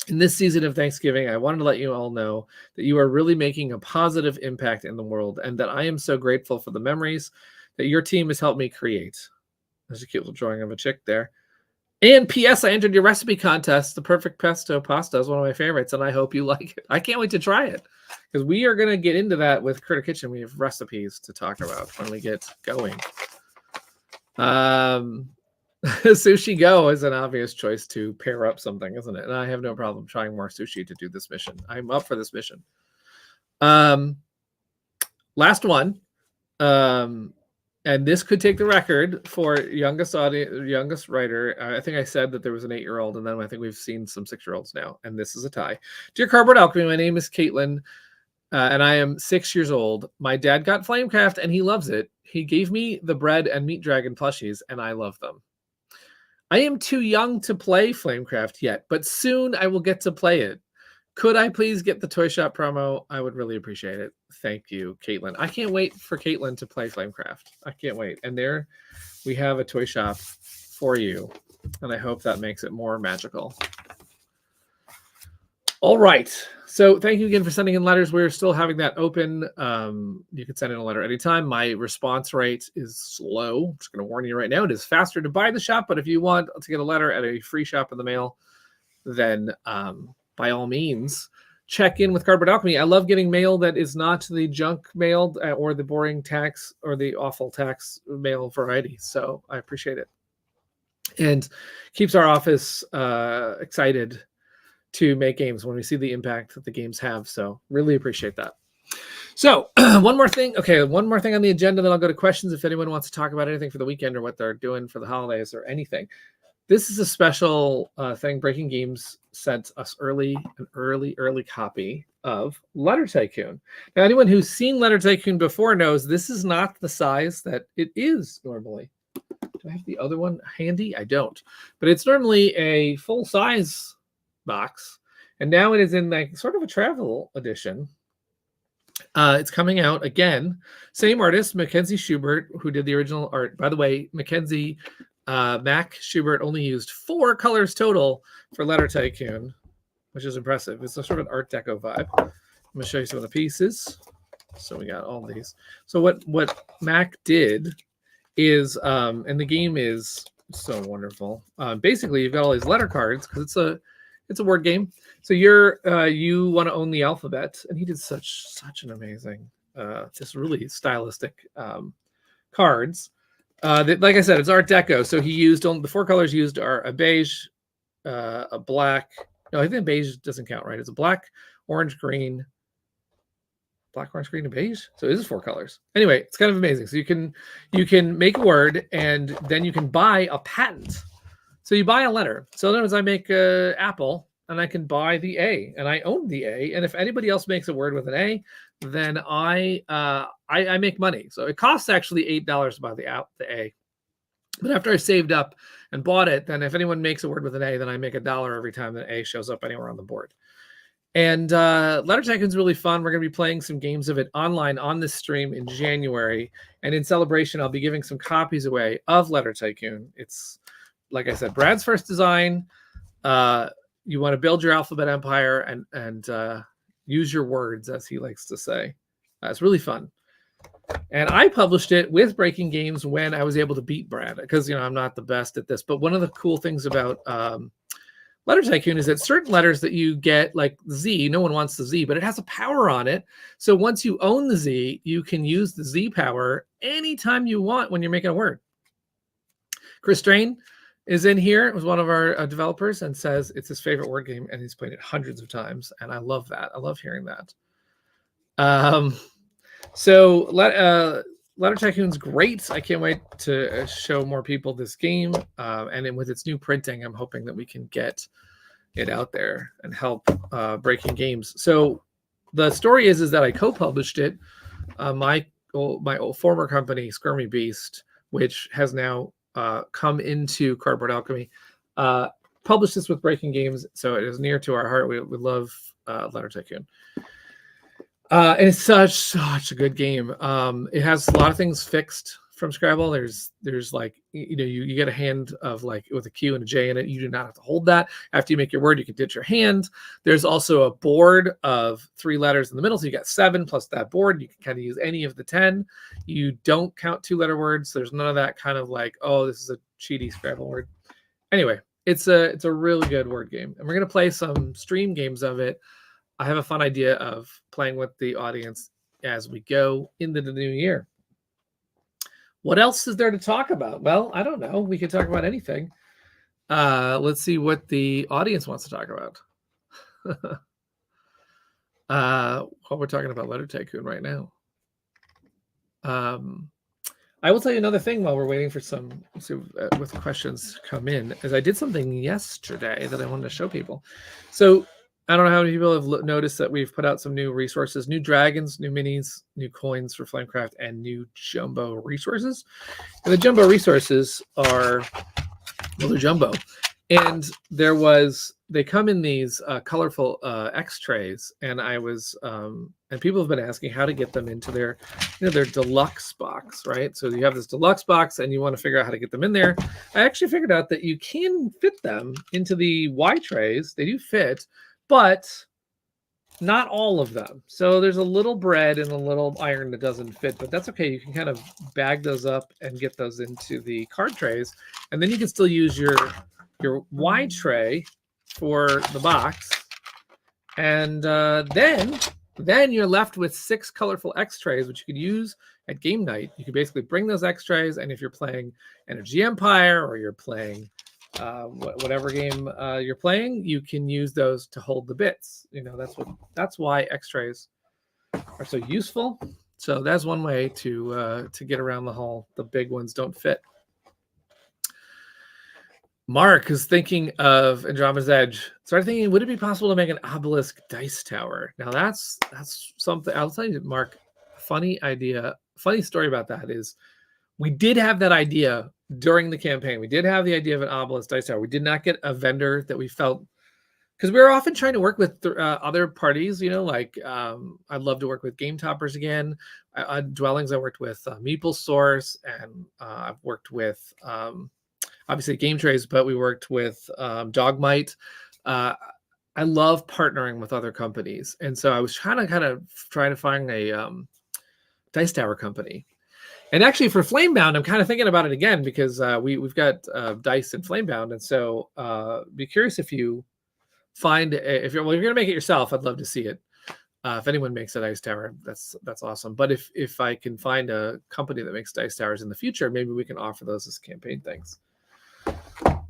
In this season of Thanksgiving, I wanted to let you all know that you are really making a positive impact in the world, and that I am so grateful for the memories that your team has helped me create. There's a cute little drawing of a chick there. And P.S. I entered your recipe contest. The perfect pesto pasta is one of my favorites, and I hope you like it. I can't wait to try it, because we are going to get into that with Critter Kitchen. We have recipes to talk about when we get going. Sushi Go is an obvious choice to pair up something, isn't it? And I have no problem trying more sushi to do this mission. I'm up for this mission. Last one. And this could take the record for youngest writer. I think I said that there was an 8-year-old, and then I think we've seen some 6-year-olds now. And this is a tie. Dear Cardboard Alchemy, my name is Caitlin, and I am 6 years old. My dad got Flamecraft, and he loves it. He gave me the bread and meat dragon plushies, and I love them. I am too young to play Flamecraft yet, but soon I will get to play it. Could I please get the Toy Shop promo? I would really appreciate it. Thank you, Caitlin. I can't wait for Caitlin to play Flamecraft. I can't wait. And there we have a Toy Shop for you. And I hope that makes it more magical. All right. So thank you again for sending in letters. We're still having that open. You can send in a letter anytime. My response rate is slow. I'm just going to warn you right now. It is faster to buy the shop, but if you want to get a letter at a free shop in the mail, then by all means, check in with Cardboard Alchemy. I love getting mail that is not the junk mail or the boring tax or the awful tax mail variety. So I appreciate it. And keeps our office excited to make games when we see the impact that the games have. So really appreciate that. So one more thing. Okay, one more thing on the agenda, then I'll go to questions if anyone wants to talk about anything for the weekend or what they're doing for the holidays or anything. This is a special thing. Breaking Games sent us an early copy of Letter Tycoon. Now, anyone who's seen Letter Tycoon before knows this is not the size that it is normally. Do I have the other one handy? I don't. But it's normally a full-size box, And now it is in like sort of a travel edition. It's coming out again. Same artist, Mackenzie Schubert, who did the original art. By the way, Mackenzie Mac Schubert only used 4 colors total for Letter Tycoon, which is impressive. It's a sort of an Art Deco vibe. I'm going to show you some of the pieces. So we got all these. So what Mac did is, and the game is so wonderful. Basically, you've got all these letter cards because it's a word game. So you want to own the alphabet, and he did such an amazing, just really stylistic cards. That, like I said, it's Art Deco. So he used the 4 colors used are a beige, a black. No, I think beige doesn't count, right? It's a black, orange, green, and beige. So it is 4 colors. Anyway, it's kind of amazing. So you can make a word, and then you can buy a patent. So you buy a letter. So sometimes I make apple, and I can buy the A, and I own the A. And if anybody else makes a word with an A, then I make money. So it costs actually $8 to buy the A. But after I saved up and bought it, then if anyone makes a word with an A, then I make $1 every time that A shows up anywhere on the board. And Letter Tycoon is really fun. We're going to be playing some games of it online on this stream in January. And in celebration, I'll be giving some copies away of Letter Tycoon. It's, like I said, Brad's first design. You want to build your alphabet empire and use your words, as he likes to say. It's really fun. And I published it with Breaking Games when I was able to beat Brad, because I'm not the best at this. But one of the cool things about Letter Tycoon is that certain letters that you get, like Z, no one wants the Z, but it has a power on it. So once you own the Z, you can use the Z power anytime you want when you're making a word. Chris Strain is in here. It was one of our developers, and says it's his favorite word game, and he's played it hundreds of times. And I love that. I love hearing that. So Letter Tycoon's great. I can't wait to show more people this game. And with its new printing, I'm hoping that we can get it out there and help Breaking Games. So the story is that I co-published it. My old former company, Skirmy Beast, which has now come into Cardboard Alchemy, published this with Breaking Games. So it is near to our heart. We love Letter Tycoon. And it's such a good game. It has a lot of things fixed from Scrabble. There's like, you get a hand of like with a Q and a J in it. You do not have to hold that. After you make your word, you can ditch your hand. There's also a board of 3 letters in the middle. So you got 7 plus that board. You can kind of use any of the 10. You don't count 2-letter words. There's none of that kind of like, oh, this is a cheaty Scrabble word. Anyway, it's a really good word game. And we're going to play some stream games of it. I have a fun idea of playing with the audience as we go into the new year. What else is there to talk about? Well, I don't know. We could talk about anything. Let's see what the audience wants to talk about. Well, we're talking about Letter Tycoon right now. I will tell you another thing while we're waiting for with questions come in, is I did something yesterday that I wanted to show people. So I don't know how many people have noticed that we've put out some new resources, new dragons, new minis, new coins for Flamecraft, and new jumbo resources. And the jumbo resources are, well, they're jumbo. And they come in these colorful X trays. And and people have been asking how to get them into their deluxe box, right? So you have this deluxe box and you want to figure out how to get them in there. I actually figured out that you can fit them into the Y trays. They do fit, but not all of them. So there's a little bread and a little iron that doesn't fit, but that's okay. You can kind of bag those up and get those into the card trays. And then you can still use your Y tray for the box. And then you're left with 6 colorful X trays, which you could use at game night. You can basically bring those X trays, and if you're playing Energy Empire or you're playing whatever game you're playing, you can use those to hold the bits. That's why X trays are so useful. So that's one way to get around the big ones don't fit. Mark is thinking of Andromeda's Edge. Started thinking, would it be possible to make an obelisk dice tower? Now that's something. I'll tell you, Mark. Funny idea. Funny story about that is, we did have that idea during the campaign. We did have the idea of an obelisk dice tower. We did not get a vendor that we felt because we're often trying to work with other parties, like I'd love to work with Game Toppers again. Dwellings, I worked with Meeple Source, and I've worked with obviously Game Trays, but we worked with Dogmite. I love partnering with other companies, and so I was trying to find a Dice Tower company. And actually, for Flamebound, I'm kind of thinking about it again because we've got dice in Flamebound, and so be curious if you find if you're gonna make it yourself. I'd love to see it. If anyone makes a Dice Tower, that's awesome. But if I can find a company that makes Dice Towers in the future, maybe we can offer those as campaign things.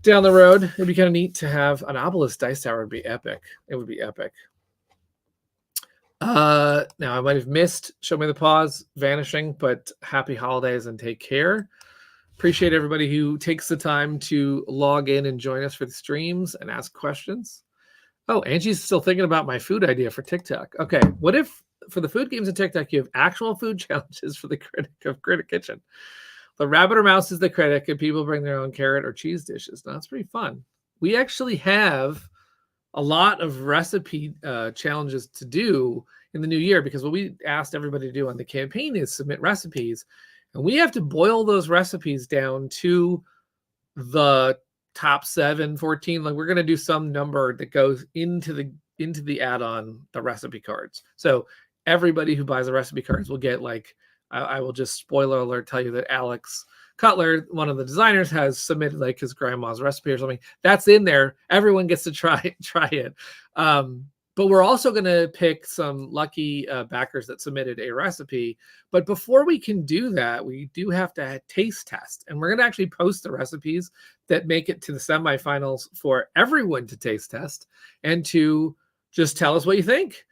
Down the road, it'd be kind of neat to have an Obelisk Dice Tower. Would be epic. It would be epic. Now I might have missed Show Me the Paws vanishing, but happy holidays and take care. Appreciate everybody who takes the time to log in and join us for the streams and ask questions. Oh, Angie's still thinking about my food idea for TikTok. Okay, what if for the food games in TikTok you have actual food challenges for the critic of Critic Kitchen? The rabbit or mouse is the critic, and people bring their own carrot or cheese dishes. Now, that's pretty fun. We actually have a lot of recipe challenges to do in the new year, because what we asked everybody to do on the campaign is submit recipes, and we have to boil those recipes down to the top 7, 14. Like, we're going to do some number that goes into the add-on, the recipe cards. So everybody who buys the recipe cards will get, like, I will just, spoiler alert, tell you that Alex Cutler, one of the designers, has submitted like his grandma's recipe or something. That's in there. Everyone gets to try it. But we're also going to pick some lucky backers that submitted a recipe. But before we can do that, we do have to taste test. And we're going to actually post the recipes that make it to the semifinals for everyone to taste test and to just tell us what you think.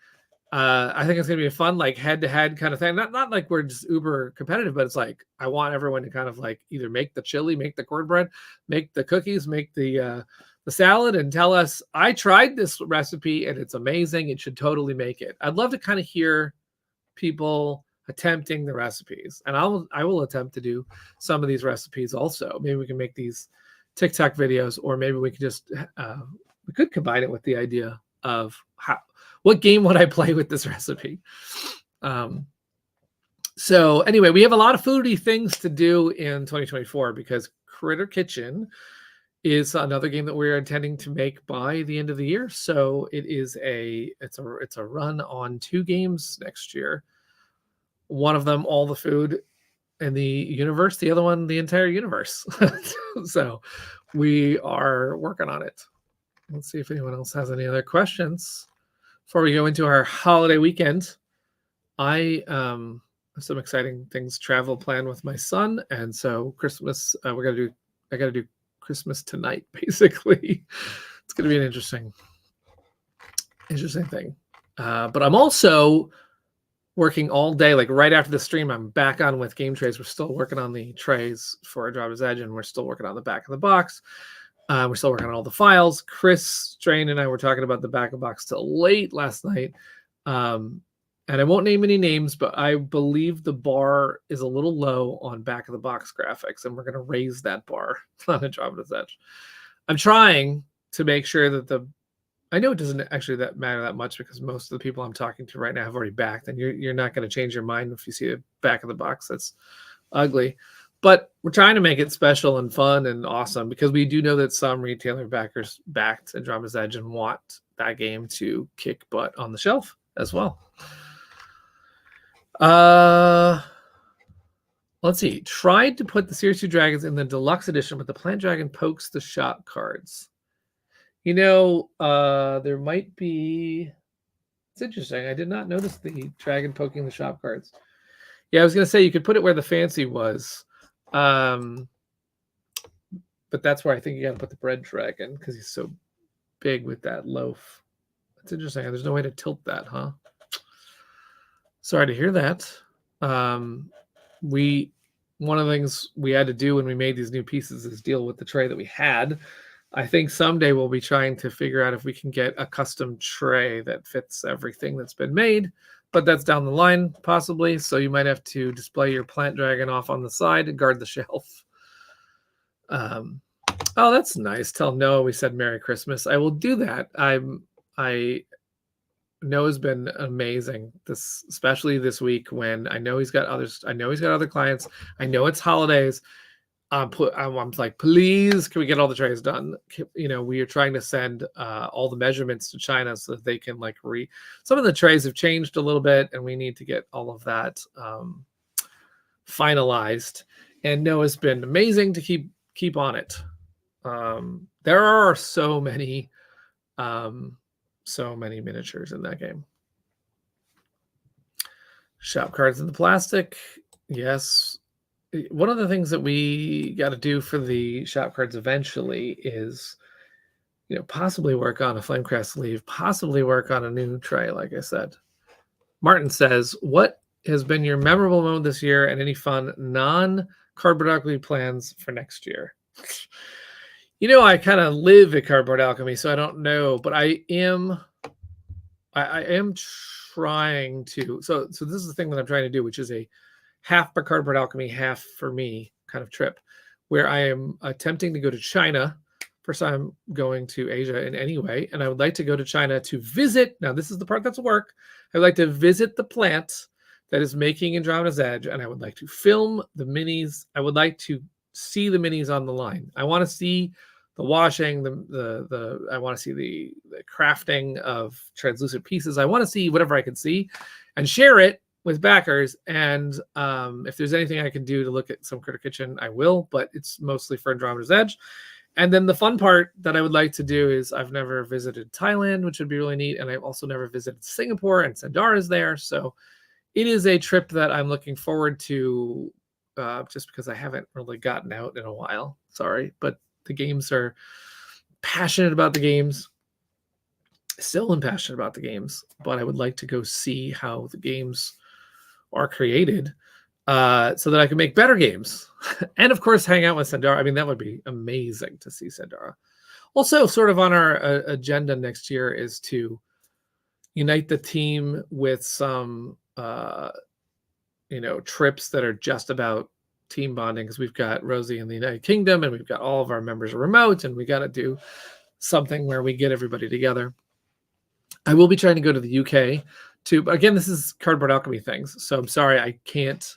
I think it's going to be a fun, like, head-to-head kind of thing. Not like we're just uber competitive, but it's like I want everyone to kind of like either make the chili, make the cornbread, make the cookies, make the salad, and tell us, I tried this recipe and it's amazing. It should totally make it. I'd love to kind of hear people attempting the recipes, and I will attempt to do some of these recipes also. Maybe we can make these TikTok videos, or maybe we could just we could combine it with the idea of what game would I play with this recipe? So anyway, we have a lot of foodie things to do in 2024 because Critter Kitchen is another game that we're intending to make by the end of the year. So it's a run on 2 games next year. One of them, all the food in the universe. The other one, the entire universe. So we are working on it. Let's see if anyone else has any other questions. Before we go into our holiday weekend, I have some exciting things travel planned with my son, and so Christmas I got to do Christmas tonight. Basically, it's going to be an interesting thing. But I'm also working all day. Like right after the stream, I'm back on with Game Trays. We're still working on the trays for Andrada's Edge, and we're still working on the back of the box. We're still working on all the files. Chris Strain and I were talking about the back of the box till late last night. And I won't name any names, but I believe the bar is a little low on back of the box graphics, and we're going to raise that bar on Andrada's Edge. I'm trying to make sure that I know it doesn't actually matter that much, because most of the people I'm talking to right now have already backed, and you're not going to change your mind if you see the back of the box that's ugly. But we're trying to make it special and fun and awesome, because we do know that some retailer backers backed Andrada's Edge and want that game to kick butt on the shelf as well. Let's see. Tried to put the Series 2 Dragons in the deluxe edition, but the Plant Dragon pokes the shop cards. There might be... It's interesting. I did not notice the dragon poking the shop cards. Yeah, I was going to say you could put it where the fancy was. But that's where I think you got to put the bread dragon, because he's so big with that loaf. That's interesting. There's no way to tilt that, huh? Sorry to hear that. One of the things we had to do when we made these new pieces is deal with the tray that we had. I think someday we'll be trying to figure out if we can get a custom tray that fits everything that's been made, but that's down the line possibly. So you might have to display your plant dragon off on the side and guard the shelf. Oh, that's nice. Tell Noah we said Merry Christmas. I will do that. I Noah's been amazing this, especially this week when I know he's got others. I know he's got other clients. I know it's holidays. I'm like, please, can we get all the trays done? We are trying to send all the measurements to China so that they can some of the trays have changed a little bit, and we need to get all of that finalized. And Noah's been amazing to keep on it. There are so many miniatures in that game. Shop cards in the plastic. Yes. One of the things that we got to do for the shop cards eventually is, possibly work on a Flamecraft sleeve, possibly work on a new tray, like I said. Martin says, what has been your memorable moment this year and any fun non-cardboard alchemy plans for next year? I kind of live at cardboard alchemy, so I don't know, but I am trying to. So this is the thing that I'm trying to do, which is a half for cardboard alchemy, half for me kind of trip, where I am attempting to go to China. First time going to Asia in any way, and I would like to go to China to visit. Now, this is the part that's work. I would like to visit the plant that is making Andromeda's Edge, and I would like to film the minis. I would like to see the minis on the line. I want to see the washing, I want to see the crafting of translucent pieces. I want to see whatever I can see and share it with backers. And if there's anything I can do to look at some Critter Kitchen, I will, but it's mostly for Andromeda's Edge. And then the fun part that I would like to do is I've never visited Thailand, which would be really neat. And I've also never visited Singapore, and Sandara is there. So it is a trip that I'm looking forward to, just because I haven't really gotten out in a while. Sorry, but the games are passionate about the games. Still am passionate about the games, but I would like to go see how the games are created, so that I can make better games. And of course, hang out with Sandara. I mean, that would be amazing to see Sandara. Also, sort of on our agenda next year is to unite the team with some, trips that are just about team bonding, because we've got Rosie in the United Kingdom and we've got all of our members remote, and we got to do something where we get everybody together. I will be trying to go to the UK too, but again, this is cardboard alchemy things, so I'm sorry I can't.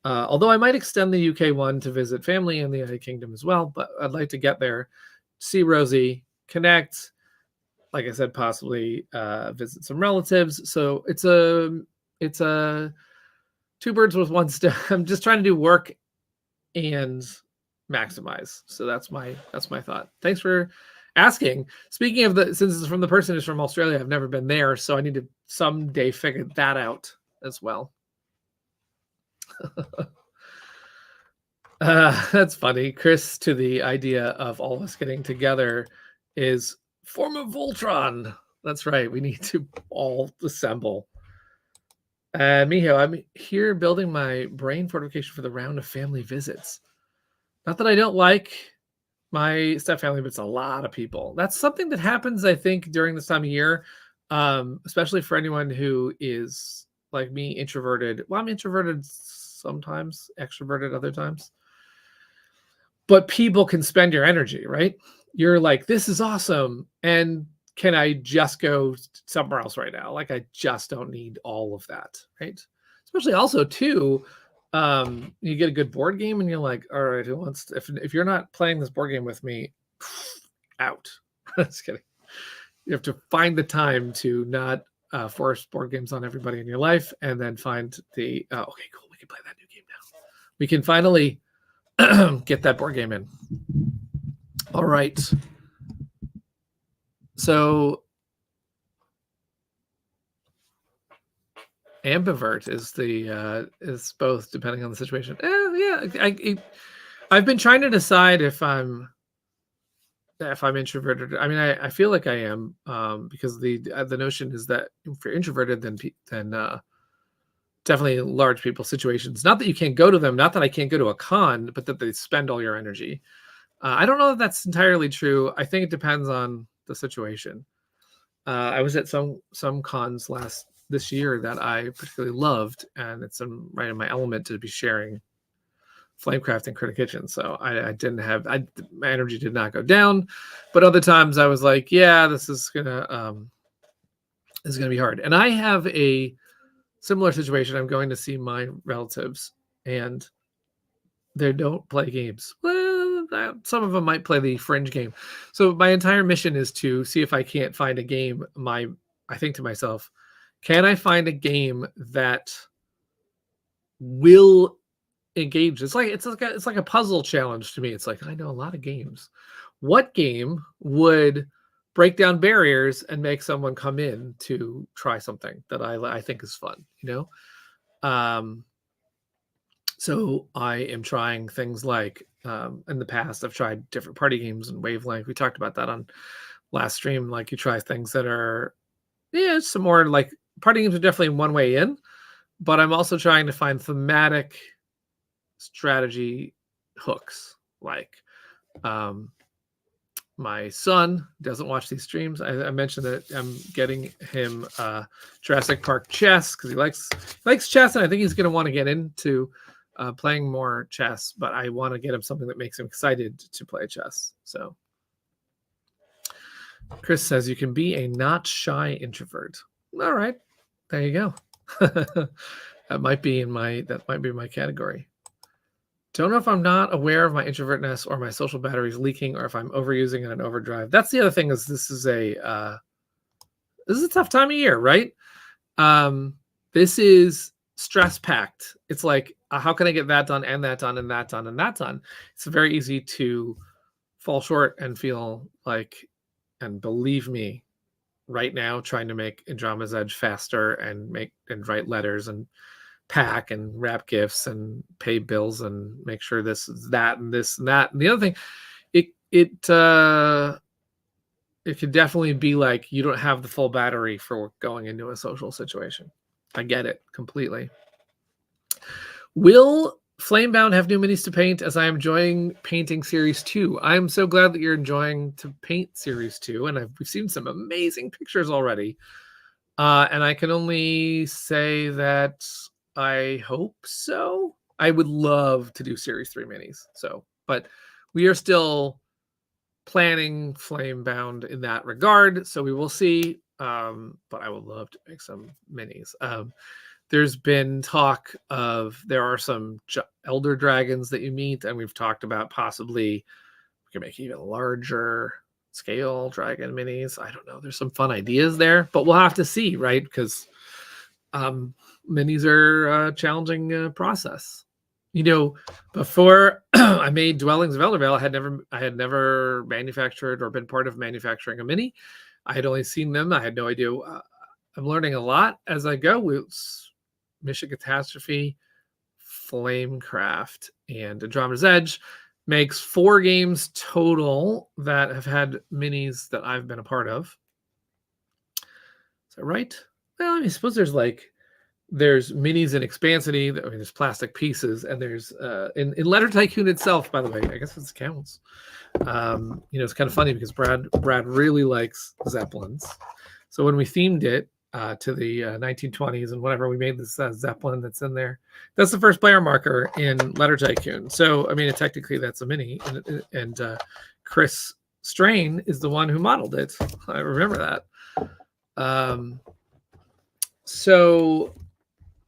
Although I might extend the UK one to visit family in the United Kingdom as well, but I'd like to get there, see Rosie, connect, like I said, possibly visit some relatives. So it's a two birds with one stone. I'm just trying to do work and maximize. So that's my thought. Thanks for asking. Speaking of since it's from the person who's from Australia, I've never been there, so I need to someday figure that out as well. That's funny. Chris, to the idea of all of us getting together is form of Voltron. That's right. We need to all assemble. Miho, I'm here building my brain fortification for the round of family visits. Not that I don't like my step-family, but it's a lot of people. That's something that happens, I think, during this time of year, especially for anyone who is, like me, introverted. Well, I'm introverted sometimes, extroverted other times. But people can spend your energy, right? You're like, this is awesome. And can I just go somewhere else right now? Like, I just don't need all of that, right? Especially also, too, you get a good board game and you're like, all right, who wants to, if you're not playing this board game with me, out. Just kidding. You have to find the time to not force board games on everybody in your life, and then find the okay, cool, we can play that new game now. We can finally get that board game in. All right. So ambivert is both, depending on the situation. Yeah, I've been trying to decide if I'm introverted. I mean, I feel like I am, because the notion is that if you're introverted, then definitely large people situations. Not that you can't go to them, not that I can't go to a con, but that they spend all your energy. I don't know if that's entirely true. I think it depends on the situation. I was at some cons this year that I particularly loved, and it's right in my element to be sharing Flamecraft and Critter Kitchen. So I didn't have, my energy did not go down, but other times I was like, yeah, this is gonna be hard. And I have a similar situation. I'm going to see my relatives, and they don't play games. Well, some of them might play the fringe game. So my entire mission is to see if I can't find a game. I think to myself, can I find a game that will engage? It's like a puzzle challenge to me. It's like, I know a lot of games. What game would break down barriers and make someone come in to try something that I think is fun, So I am trying things like, in the past, I've tried different party games and Wavelength. We talked about that on last stream. Like, you try things that are, some more like party games are definitely one way in, but I'm also trying to find thematic strategy hooks. Like, my son doesn't watch these streams. I mentioned that I'm getting him Jurassic Park chess because he likes chess, and I think he's going to want to get into playing more chess. But I want to get him something that makes him excited to play chess. So Chris says you can be a not shy introvert. All right, there you go. that might be my category. Don't know if I'm not aware of my introvertness or my social batteries leaking, or if I'm overusing it in overdrive. That's the other thing, is this is a tough time of year, right? This is stress packed. It's like, how can I get that done and that done and that done and that done? It's very easy to fall short and feel like, and believe me, right now, trying to make Andromeda's Edge faster and write letters and pack and wrap gifts and pay bills and make sure this is that and this and that. And the other thing, it could definitely be like you don't have the full battery for going into a social situation. I get it completely. Will Flamebound have new minis to paint, as I am enjoying painting Series 2? I'm so glad that you're enjoying to paint Series 2, and we've seen some amazing pictures already. And I can only say that I hope so. I would love to do Series 3 minis. But we are still planning Flamebound in that regard, so we will see. But I would love to make some minis. There's been talk of, there are some elder dragons that you meet, and we've talked about possibly we can make even larger scale dragon minis. I don't know. There's some fun ideas there, but we'll have to see, right? Because minis are a challenging process. Before I made Dwellings of Eldervale, I had never manufactured or been part of manufacturing a mini. I had only seen them. I had no idea. I'm learning a lot as I go. Mission Catastrophe, Flamecraft, and Andromeda's Edge makes 4 games total that have had minis that I've been a part of. Is that right? Well, I suppose there's minis in Expansity. There's plastic pieces, and there's in Letter Tycoon itself, by the way, I guess this counts. It's kind of funny because Brad really likes Zeppelins. So when we themed it to the 1920s and whatever, we made this Zeppelin that's in there. That's the first player marker in Letter Tycoon. So, technically that's a mini. And Chris Strain is the one who modeled it. I remember that.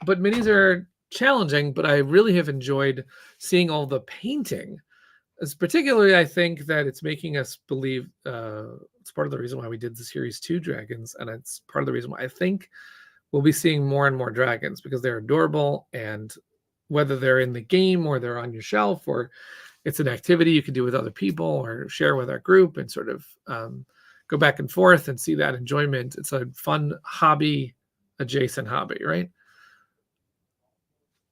But minis are challenging, but I really have enjoyed seeing all the painting. Particularly, I think that it's making us believe, it's part of the reason why we did the Series 2 dragons, and it's part of the reason why I think we'll be seeing more and more dragons, because they're adorable, and whether they're in the game or they're on your shelf, or it's an activity you can do with other people or share with our group and sort of go back and forth and see that enjoyment. It's a fun hobby, adjacent hobby, right?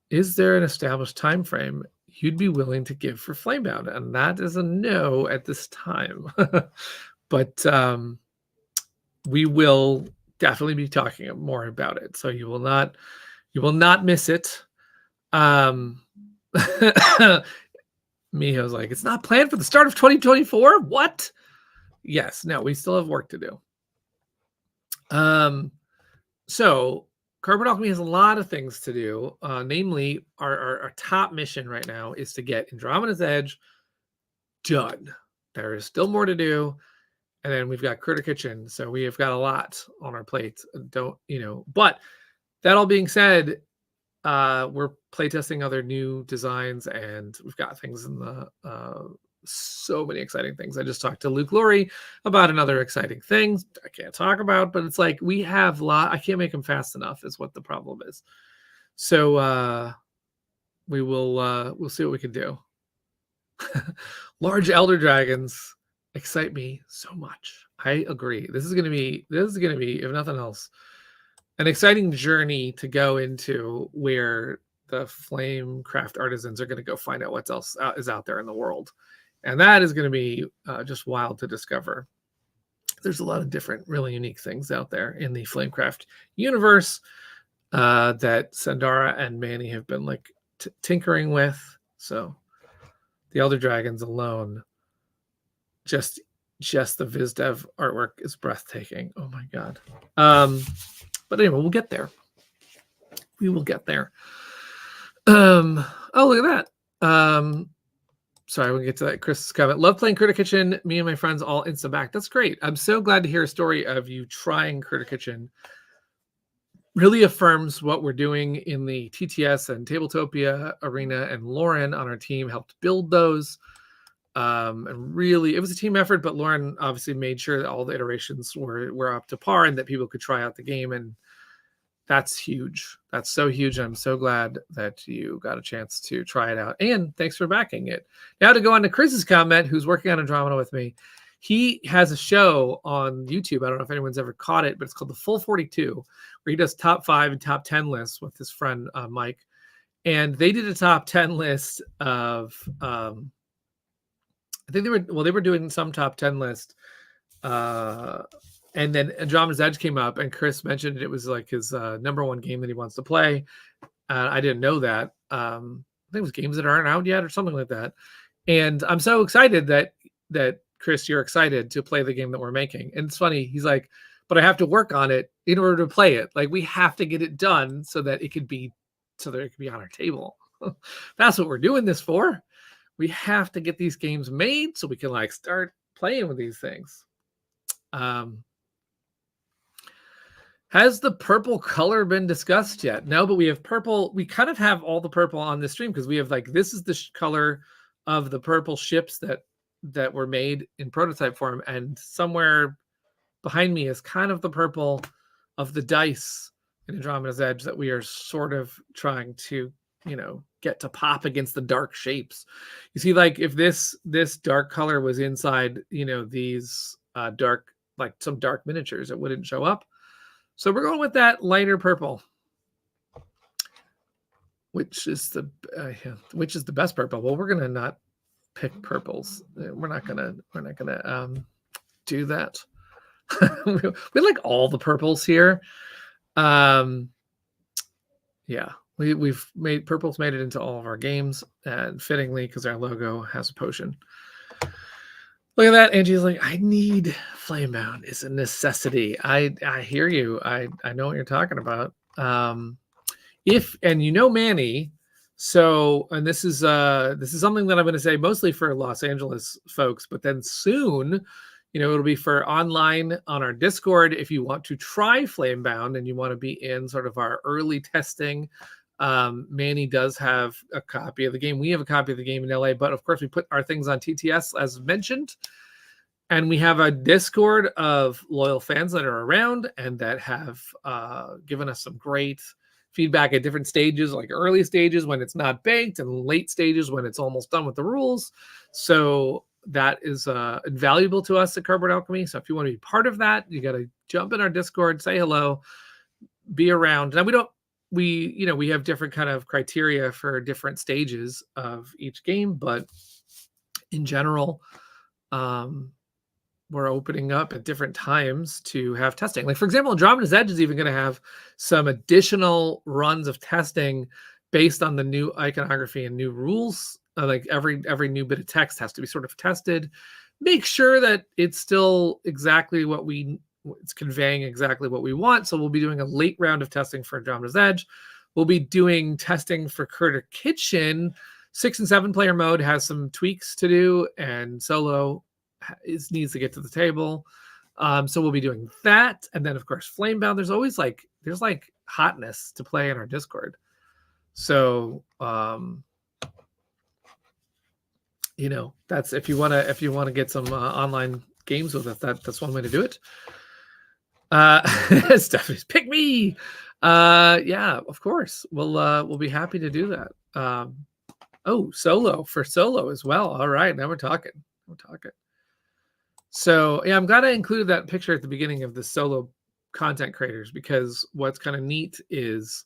Is there an established time frame you'd be willing to give for Flamebound? And that is a no at this time. But we will definitely be talking more about it, so you will not miss it. Miho's like, it's not planned for the start of 2024. What? Yes, no, we still have work to do. So Cardboard Alchemy has a lot of things to do. Namely, our top mission right now is to get Andromeda's Edge done. There is still more to do. And then we've got Critter Kitchen. So we have got a lot on our plate. But that all being said, we're playtesting other new designs, and we've got things in the so many exciting things. I just talked to Luke Laurie about another exciting thing I can't talk about, but it's like we have I can't make them fast enough is what the problem is. So we'll see what we can do. Large elder dragons excite me so much. I agree. This is gonna be, if nothing else, an exciting journey to go into, where the Flamecraft artisans are going to go find out what else is out there in the world. And that is going to be just wild to discover. There's a lot of different, really unique things out there in the Flamecraft universe that Sandara and Manny have been like tinkering with. So the Elder Dragons alone, just the VizDev artwork is breathtaking. Oh my God. But anyway, we'll get there. We will get there. Oh, look at that. Sorry, we'll get to that. Chris's comment. Love playing Critter Kitchen. Me and my friends all insta back. That's great. I'm so glad to hear a story of you trying Critter Kitchen. Really affirms what we're doing in the TTS and Tabletopia arena, and Lauren on our team helped build those. And really, it was a team effort, but Lauren obviously made sure that all the iterations were up to par and that people could try out the game. And that's huge. That's so huge. I'm so glad that you got a chance to try it out. And thanks for backing it. Now to go on to Chris's comment, who's working on Andromeda with me. He has a show on YouTube. I don't know if anyone's ever caught it, but it's called The Full 42, where he does top 5 and top 10 lists with his friend Mike. And they did a top 10 list of I think they were doing some top 10 list. And then Andromeda's Edge came up, and Chris mentioned it was like his number one game that he wants to play. I didn't know that. I think it was games that aren't out yet or something like that. And I'm so excited that Chris, you're excited to play the game that we're making. And it's funny. He's like, but I have to work on it in order to play it. Like, we have to get it done so that it could be on our table. That's what we're doing this for. We have to get these games made so we can like start playing with these things. Has the purple color been discussed yet? No, but we have purple. We kind of have all the purple on this stream because we have like, this is the color of the purple ships that were made in prototype form. And somewhere behind me is kind of the purple of the dice in Andromeda's Edge that we are sort of trying to, get to pop against the dark shapes. You see, like if this dark color was inside, these dark, like some dark miniatures, it wouldn't show up. So we're going with that lighter purple, which is the best purple. Well, we're gonna not pick purples. We're not gonna do that. we like all the purples here. Yeah, we've made purples made it into all of our games, and fittingly because our logo has a potion. Look at that. Angie's like, I need Flamebound. It's a necessity. I hear you. I know what you're talking about. Manny. So, and this is something that I'm going to say mostly for Los Angeles folks, but then soon, it'll be for online on our Discord. If you want to try Flamebound and you want to be in sort of our early testing, Manny does have a copy of the game. We have a copy of the game in LA, but of course we put our things on TTS as mentioned. And we have a Discord of loyal fans that are around and that have given us some great feedback at different stages, like early stages when it's not baked and late stages when it's almost done with the rules. So that is invaluable to us at Cardboard Alchemy. So if you want to be part of that, you got to jump in our Discord, say hello, be around. And we have different kind of criteria for different stages of each game, but in general, we're opening up at different times to have testing. Like, for example, Andromeda's Edge is even going to have some additional runs of testing based on the new iconography and new rules. Like every new bit of text has to be sort of tested. Make sure that it's still exactly what we it's conveying exactly what we want. So we'll be doing a late round of testing for Andromeda's Edge. We'll be doing testing for Critter Kitchen. 6 and 7 player mode has some tweaks to do, and solo needs to get to the table. So we'll be doing that, and then of course Flamebound. There's always there's hotness to play in our Discord. So that's if you want to get some online games with us, that's one way to do it. Stephanie's pick me. Yeah, of course. We'll be happy to do that. Solo as well. All right, now we're talking. So yeah, I'm glad I included that picture at the beginning of the solo content creators, because what's kind of neat is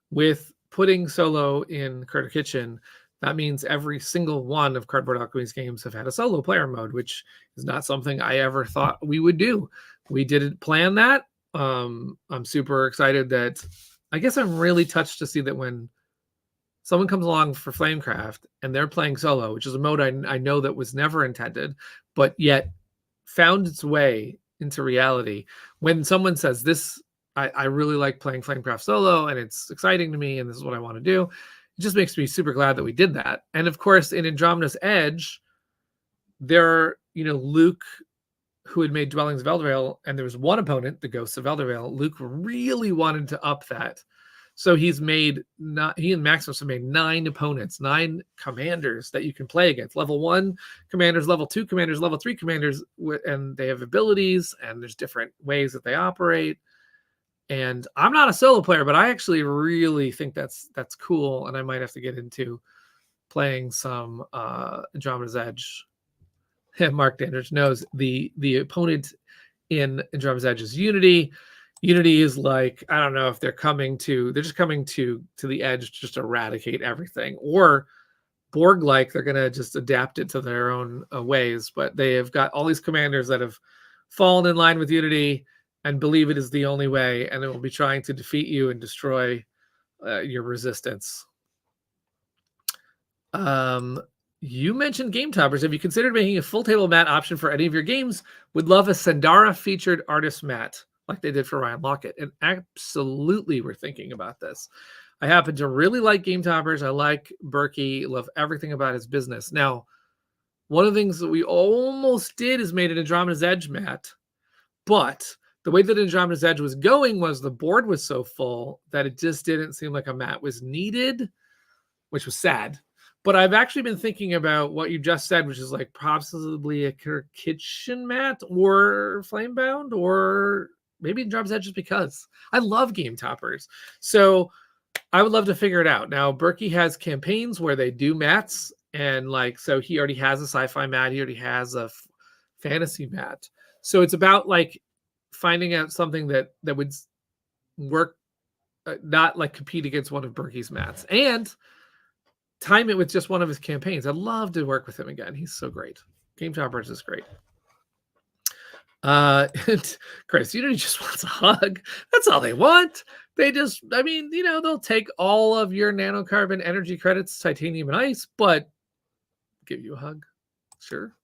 with putting solo in Critter Kitchen, that means every single one of Cardboard Alchemy's games have had a solo player mode, which is not something I ever thought we would do. We didn't plan that. I'm super excited that, I guess I'm really touched to see that when someone comes along for Flamecraft and they're playing solo, which is a mode I know that was never intended, but yet found its way into reality. When someone says this, I really like playing Flamecraft solo and it's exciting to me and this is what I want to do, it just makes me super glad that we did that. And of course, in Andromeda's Edge, Luke, who had made Dwellings of Eldervale, and there was one opponent, the Ghosts of Eldervale. Luke really wanted to up that. So he and Maximus have made 9 opponents, 9 commanders that you can play against. Level 1 commanders, level 2 commanders, level 3 commanders, and they have abilities, and there's different ways that they operate. And I'm not a solo player, but I actually really think that's cool, and I might have to get into playing some Andromeda's Edge. Mark Dandridge knows the opponent in Andromeda's Edge is Unity. Unity is I don't know if they're just coming to the edge to just eradicate everything, or Borg they're going to just adapt it to their own ways. But they have got all these commanders that have fallen in line with Unity and believe it is the only way, and it will be trying to defeat you and destroy your resistance. You mentioned game toppers. Have you considered making a full table mat option for any of your games? Would love a Sandara featured artist mat like they did for Ryan Lockett. And absolutely, we're thinking about this. I happen to really like game toppers. I like Berkey, love everything about his business. Now, one of the things that we almost did is made an Andromeda's Edge mat, but the way that Andromeda's Edge was going was the board was so full that it just didn't seem like a mat was needed, which was sad. But I've actually been thinking about what you just said, which is possibly a kitchen mat or Flamebound, or maybe Andromeda's Edge, just because I love game toppers. So I would love to figure it out. Now, Berkey has campaigns where they do mats, and so he already has a sci-fi mat. He already has a fantasy mat. So it's about finding out something that would work, not compete against one of Berkey's mats, and time it with just one of his campaigns. I'd love to work with him again. He's so great. Game Toppers is great. Chris, Unity just wants a hug. That's all they want. They just, they'll take all of your nanocarbon energy credits, titanium and ice, but give you a hug. Sure.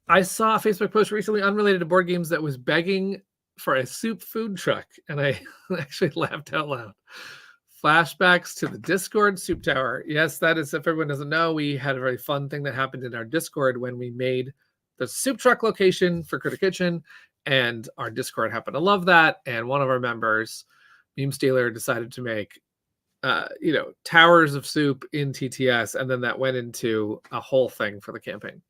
I saw a Facebook post recently unrelated to board games that was begging for a soup food truck, and I actually laughed out loud. Flashbacks to the Discord Soup Tower. Yes, that is, if everyone doesn't know, we had a very fun thing that happened in our Discord when we made the soup truck location for Critter Kitchen, and our Discord happened to love that, and one of our members, Meme Stealer, decided to make towers of soup in TTS, and then that went into a whole thing for the campaign.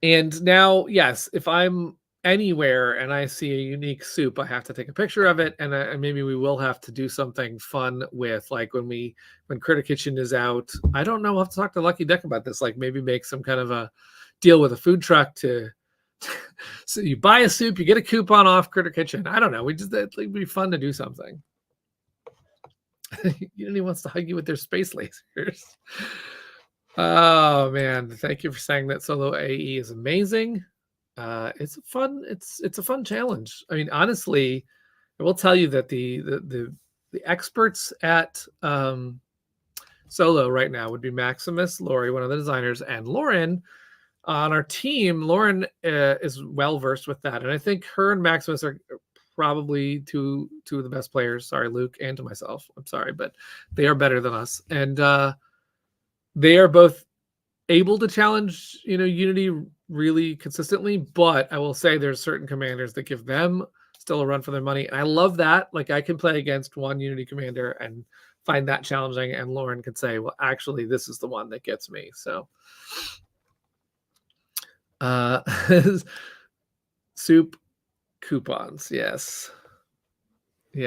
And now, yes, if I'm anywhere and I see a unique soup, I have to take a picture of it, and maybe we will have to do something fun with when Critter Kitchen is out. I don't know. I'll have to talk to Lucky Duck about this. Maybe make some kind of a deal with a food truck to so you buy a soup, you get a coupon off Critter Kitchen. I don't know. It'd be fun to do something. Unity wants to hug you with their space lasers. Oh man, thank you for saying that. Solo AE is amazing. It's a fun challenge. Honestly, I will tell you that the experts at Solo right now would be Maximus, Lori, one of the designers, and Lauren, On our team, Lauren is well versed with that, and I think her and Maximus are probably two of the best players. Sorry, Luke, and to myself. I'm sorry, but they are better than us, and they are both able to challenge, Unity really consistently. But I will say there's certain commanders that give them still a run for their money, and I love that. Like, I can play against one Unity commander and find that challenging, and Lauren could say, well, actually, this is the one that gets me. So soup coupons, yes, we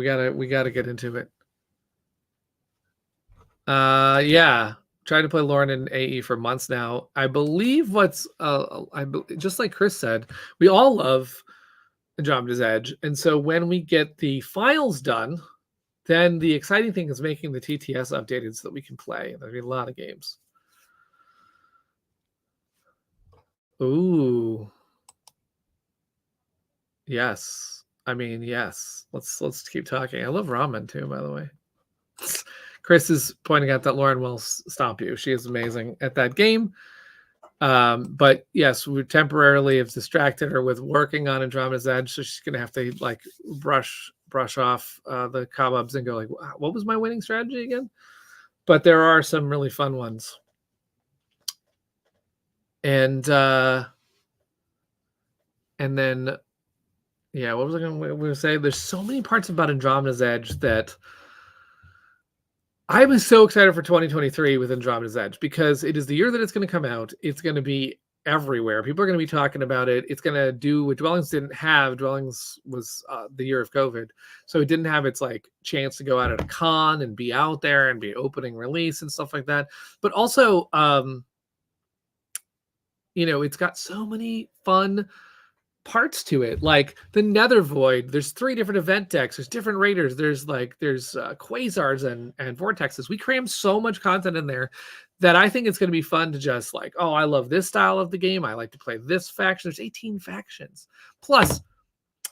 gotta get into it. Yeah, tried to play Lauren in AE for months now. I believe just like Chris said, we all love Andromeda's Edge, and so when we get the files done, then the exciting thing is making the TTS updated so that we can play. There'll be a lot of games. Ooh, yes. I mean, yes. Let's keep talking. I love ramen too, by the way. Chris is pointing out that Lauren will stomp you. She is amazing at that game. But yes, we temporarily have distracted her with working on Andromeda's Edge, so she's gonna have to like brush off the cobwebs and go like, what was my winning strategy again? But there are some really fun ones. And then, yeah, what was I going to say? There's so many parts about Andromeda's Edge that I was so excited for 2023 with Andromeda's Edge, because it is the year that it's going to come out. It's going to be everywhere. People are going to be talking about it. It's going to do what Dwellings didn't have. Dwellings was the year of COVID, so it didn't have its like chance to go out at a con and be out there and be opening release and stuff like that. But also, it's got so many fun parts to it, like the Nether Void. There's 3 different event decks. There's different raiders. There's quasars and vortexes. We crammed so much content in there that I think it's going to be fun to just like, oh, I love this style of the game. I like to play this faction. There's 18 factions. Plus,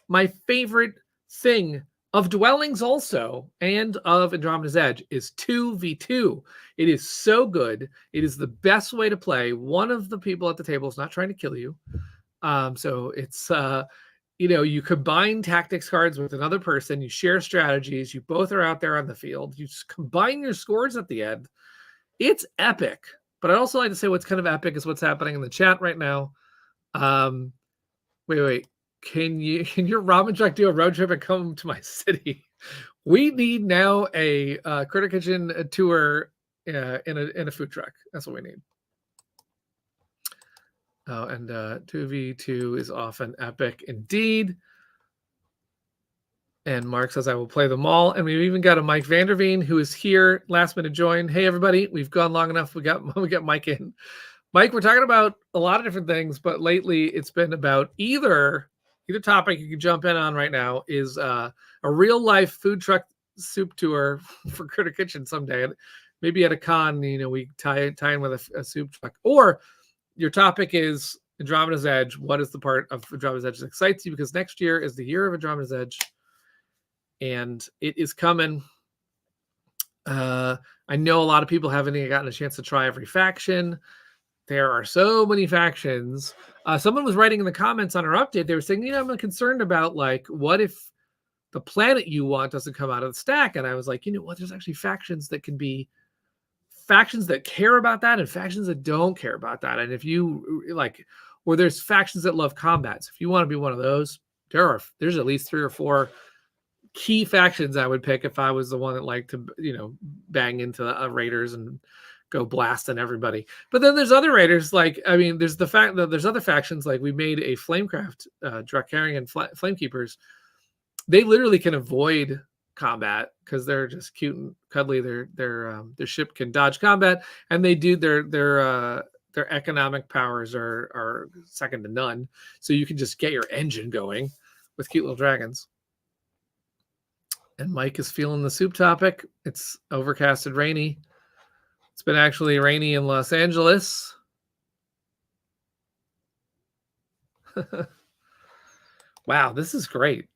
my favorite thing of Dwellings also and of Andromeda's Edge is 2v2. It is so good. It is the best way to play. One of the people at the table is not trying to kill you. So it's, you combine tactics cards with another person, you share strategies, you both are out there on the field, you combine your scores at the end. It's epic. But I'd also like to say what's kind of epic is what's happening in the chat right now. Wait. Can your ramen truck do a road trip and come to my city? We need now a Critter Kitchen tour in a food truck. That's what we need. Oh, and 2v2 is often epic indeed. And Mark says, I will play them all. And we've even got a Mike Vanderveen who is here last minute join. Hey, everybody, we've gone long enough. We got Mike in. Mike, we're talking about a lot of different things, but lately it's been about either topic you can jump in on right now is a real life food truck soup tour for Critter Kitchen someday. Maybe at a con, we tie in with a soup truck, or your topic is Andromeda's Edge. What is the part of Andromeda's Edge that excites you? Because next year is the year of Andromeda's Edge, and it is coming. I know a lot of people haven't even gotten a chance to try every faction. There are so many factions. Someone was writing in the comments on our update. They were saying, I'm concerned about like, what if the planet you want doesn't come out of the stack? And I was like, there's actually factions that can be factions that care about that and factions that don't care about that. And if you like, or there's factions that love combats. If you want to be one of those, there's at least 3 or 4 key factions I would pick if I was the one that liked to, bang into raiders and go blasting everybody. But then there's other raiders, like, there's the fact that there's other factions, like we made a Flamecraft, Drakarian Flamekeepers. They literally can avoid combat because they're just cute and cuddly. Their ship can dodge combat, and they do their economic powers are second to none. So you can just get your engine going with cute little dragons. And Mike is feeling the soup topic. It's overcast and rainy. It's been actually rainy in Los Angeles. Wow, this is great.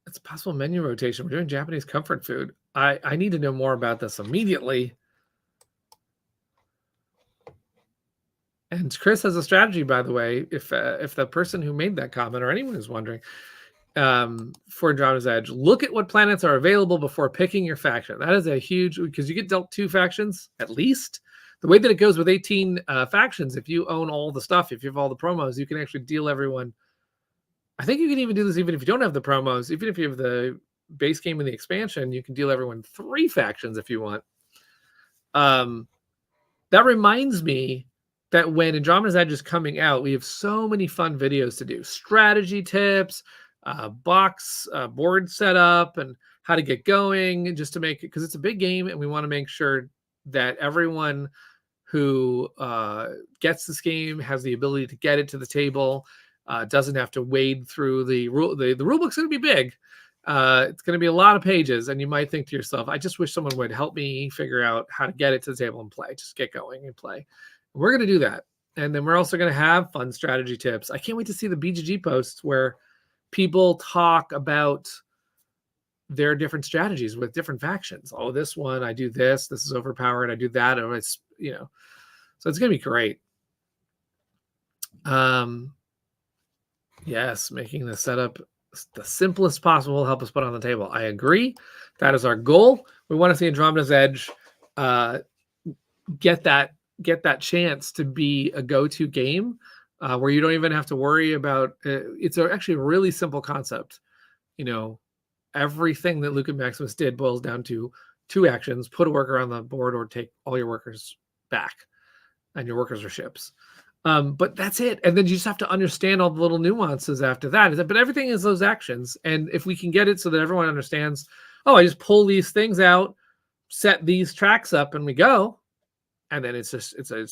It's possible menu rotation. We're doing Japanese comfort food. I need to know more about this immediately. And Chris has a strategy, by the way, if the person who made that comment or anyone who's wondering, for Andromeda's Edge, look at what planets are available before picking your faction. That is a huge, because you get dealt 2 factions at least. The way that it goes with 18 factions, if you own all the stuff, if you have all the promos, you can actually deal everyone. I think you can even do this even if you don't have the promos. Even if you have the base game and the expansion, you can deal everyone 3 factions if you want. That reminds me that when Andromeda's Edge is coming out, we have so many fun videos to do. Strategy tips, box board setup, and how to get going, just to make it, because it's a big game and we want to make sure that everyone who gets this game has the ability to get it to the table, doesn't have to wade through the rule. The rule book's going to be big. It's going to be a lot of pages, and you might think to yourself, I just wish someone would help me figure out how to get it to the table and play. Just get going and play. We're going to do that. And then we're also going to have fun strategy tips. I can't wait to see the BGG posts where people talk about their different strategies with different factions. Oh, this one, I do this. This is overpowered. I do that. And it's, so it's going to be great. Yes, making the setup the simplest possible will help us put on the table. I agree. That is our goal. We want to see Andromeda's Edge get that chance to be a go-to game where you don't even have to worry about it's actually a really simple concept. Everything that Luke and Maximus did boils down to 2 actions: put a worker on the board or take all your workers back, and your workers are ships. But that's it. And then you just have to understand all the little nuances after that. But everything is those actions. And if we can get it so that everyone understands, oh, I just pull these things out, set these tracks up, and we go. And then it's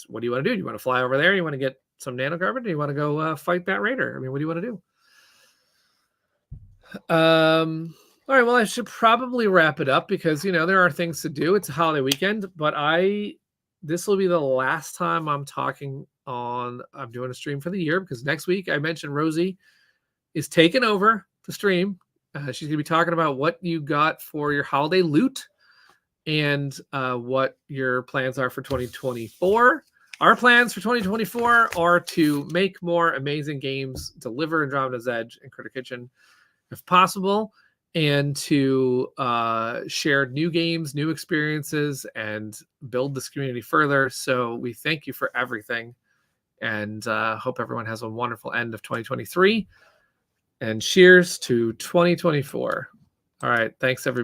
what do you want to do? Do you want to fly over there? You want to get some nanocarbon? Do you want to go fight that raider? I mean, what do you want to do? All right, well, I should probably wrap it up because, there are things to do. It's a holiday weekend, but this will be the last time I'm doing a stream for the year, because next week I mentioned Rosie is taking over the stream. She's going to be talking about what you got for your holiday loot and what your plans are for 2024. Our plans for 2024 are to make more amazing games, deliver Andromeda's Edge and Critter Kitchen if possible, and to share new games, new experiences, and build this community further. So we thank you for everything, and hope everyone has a wonderful end of 2023. And cheers to 2024. All right. Thanks, everybody.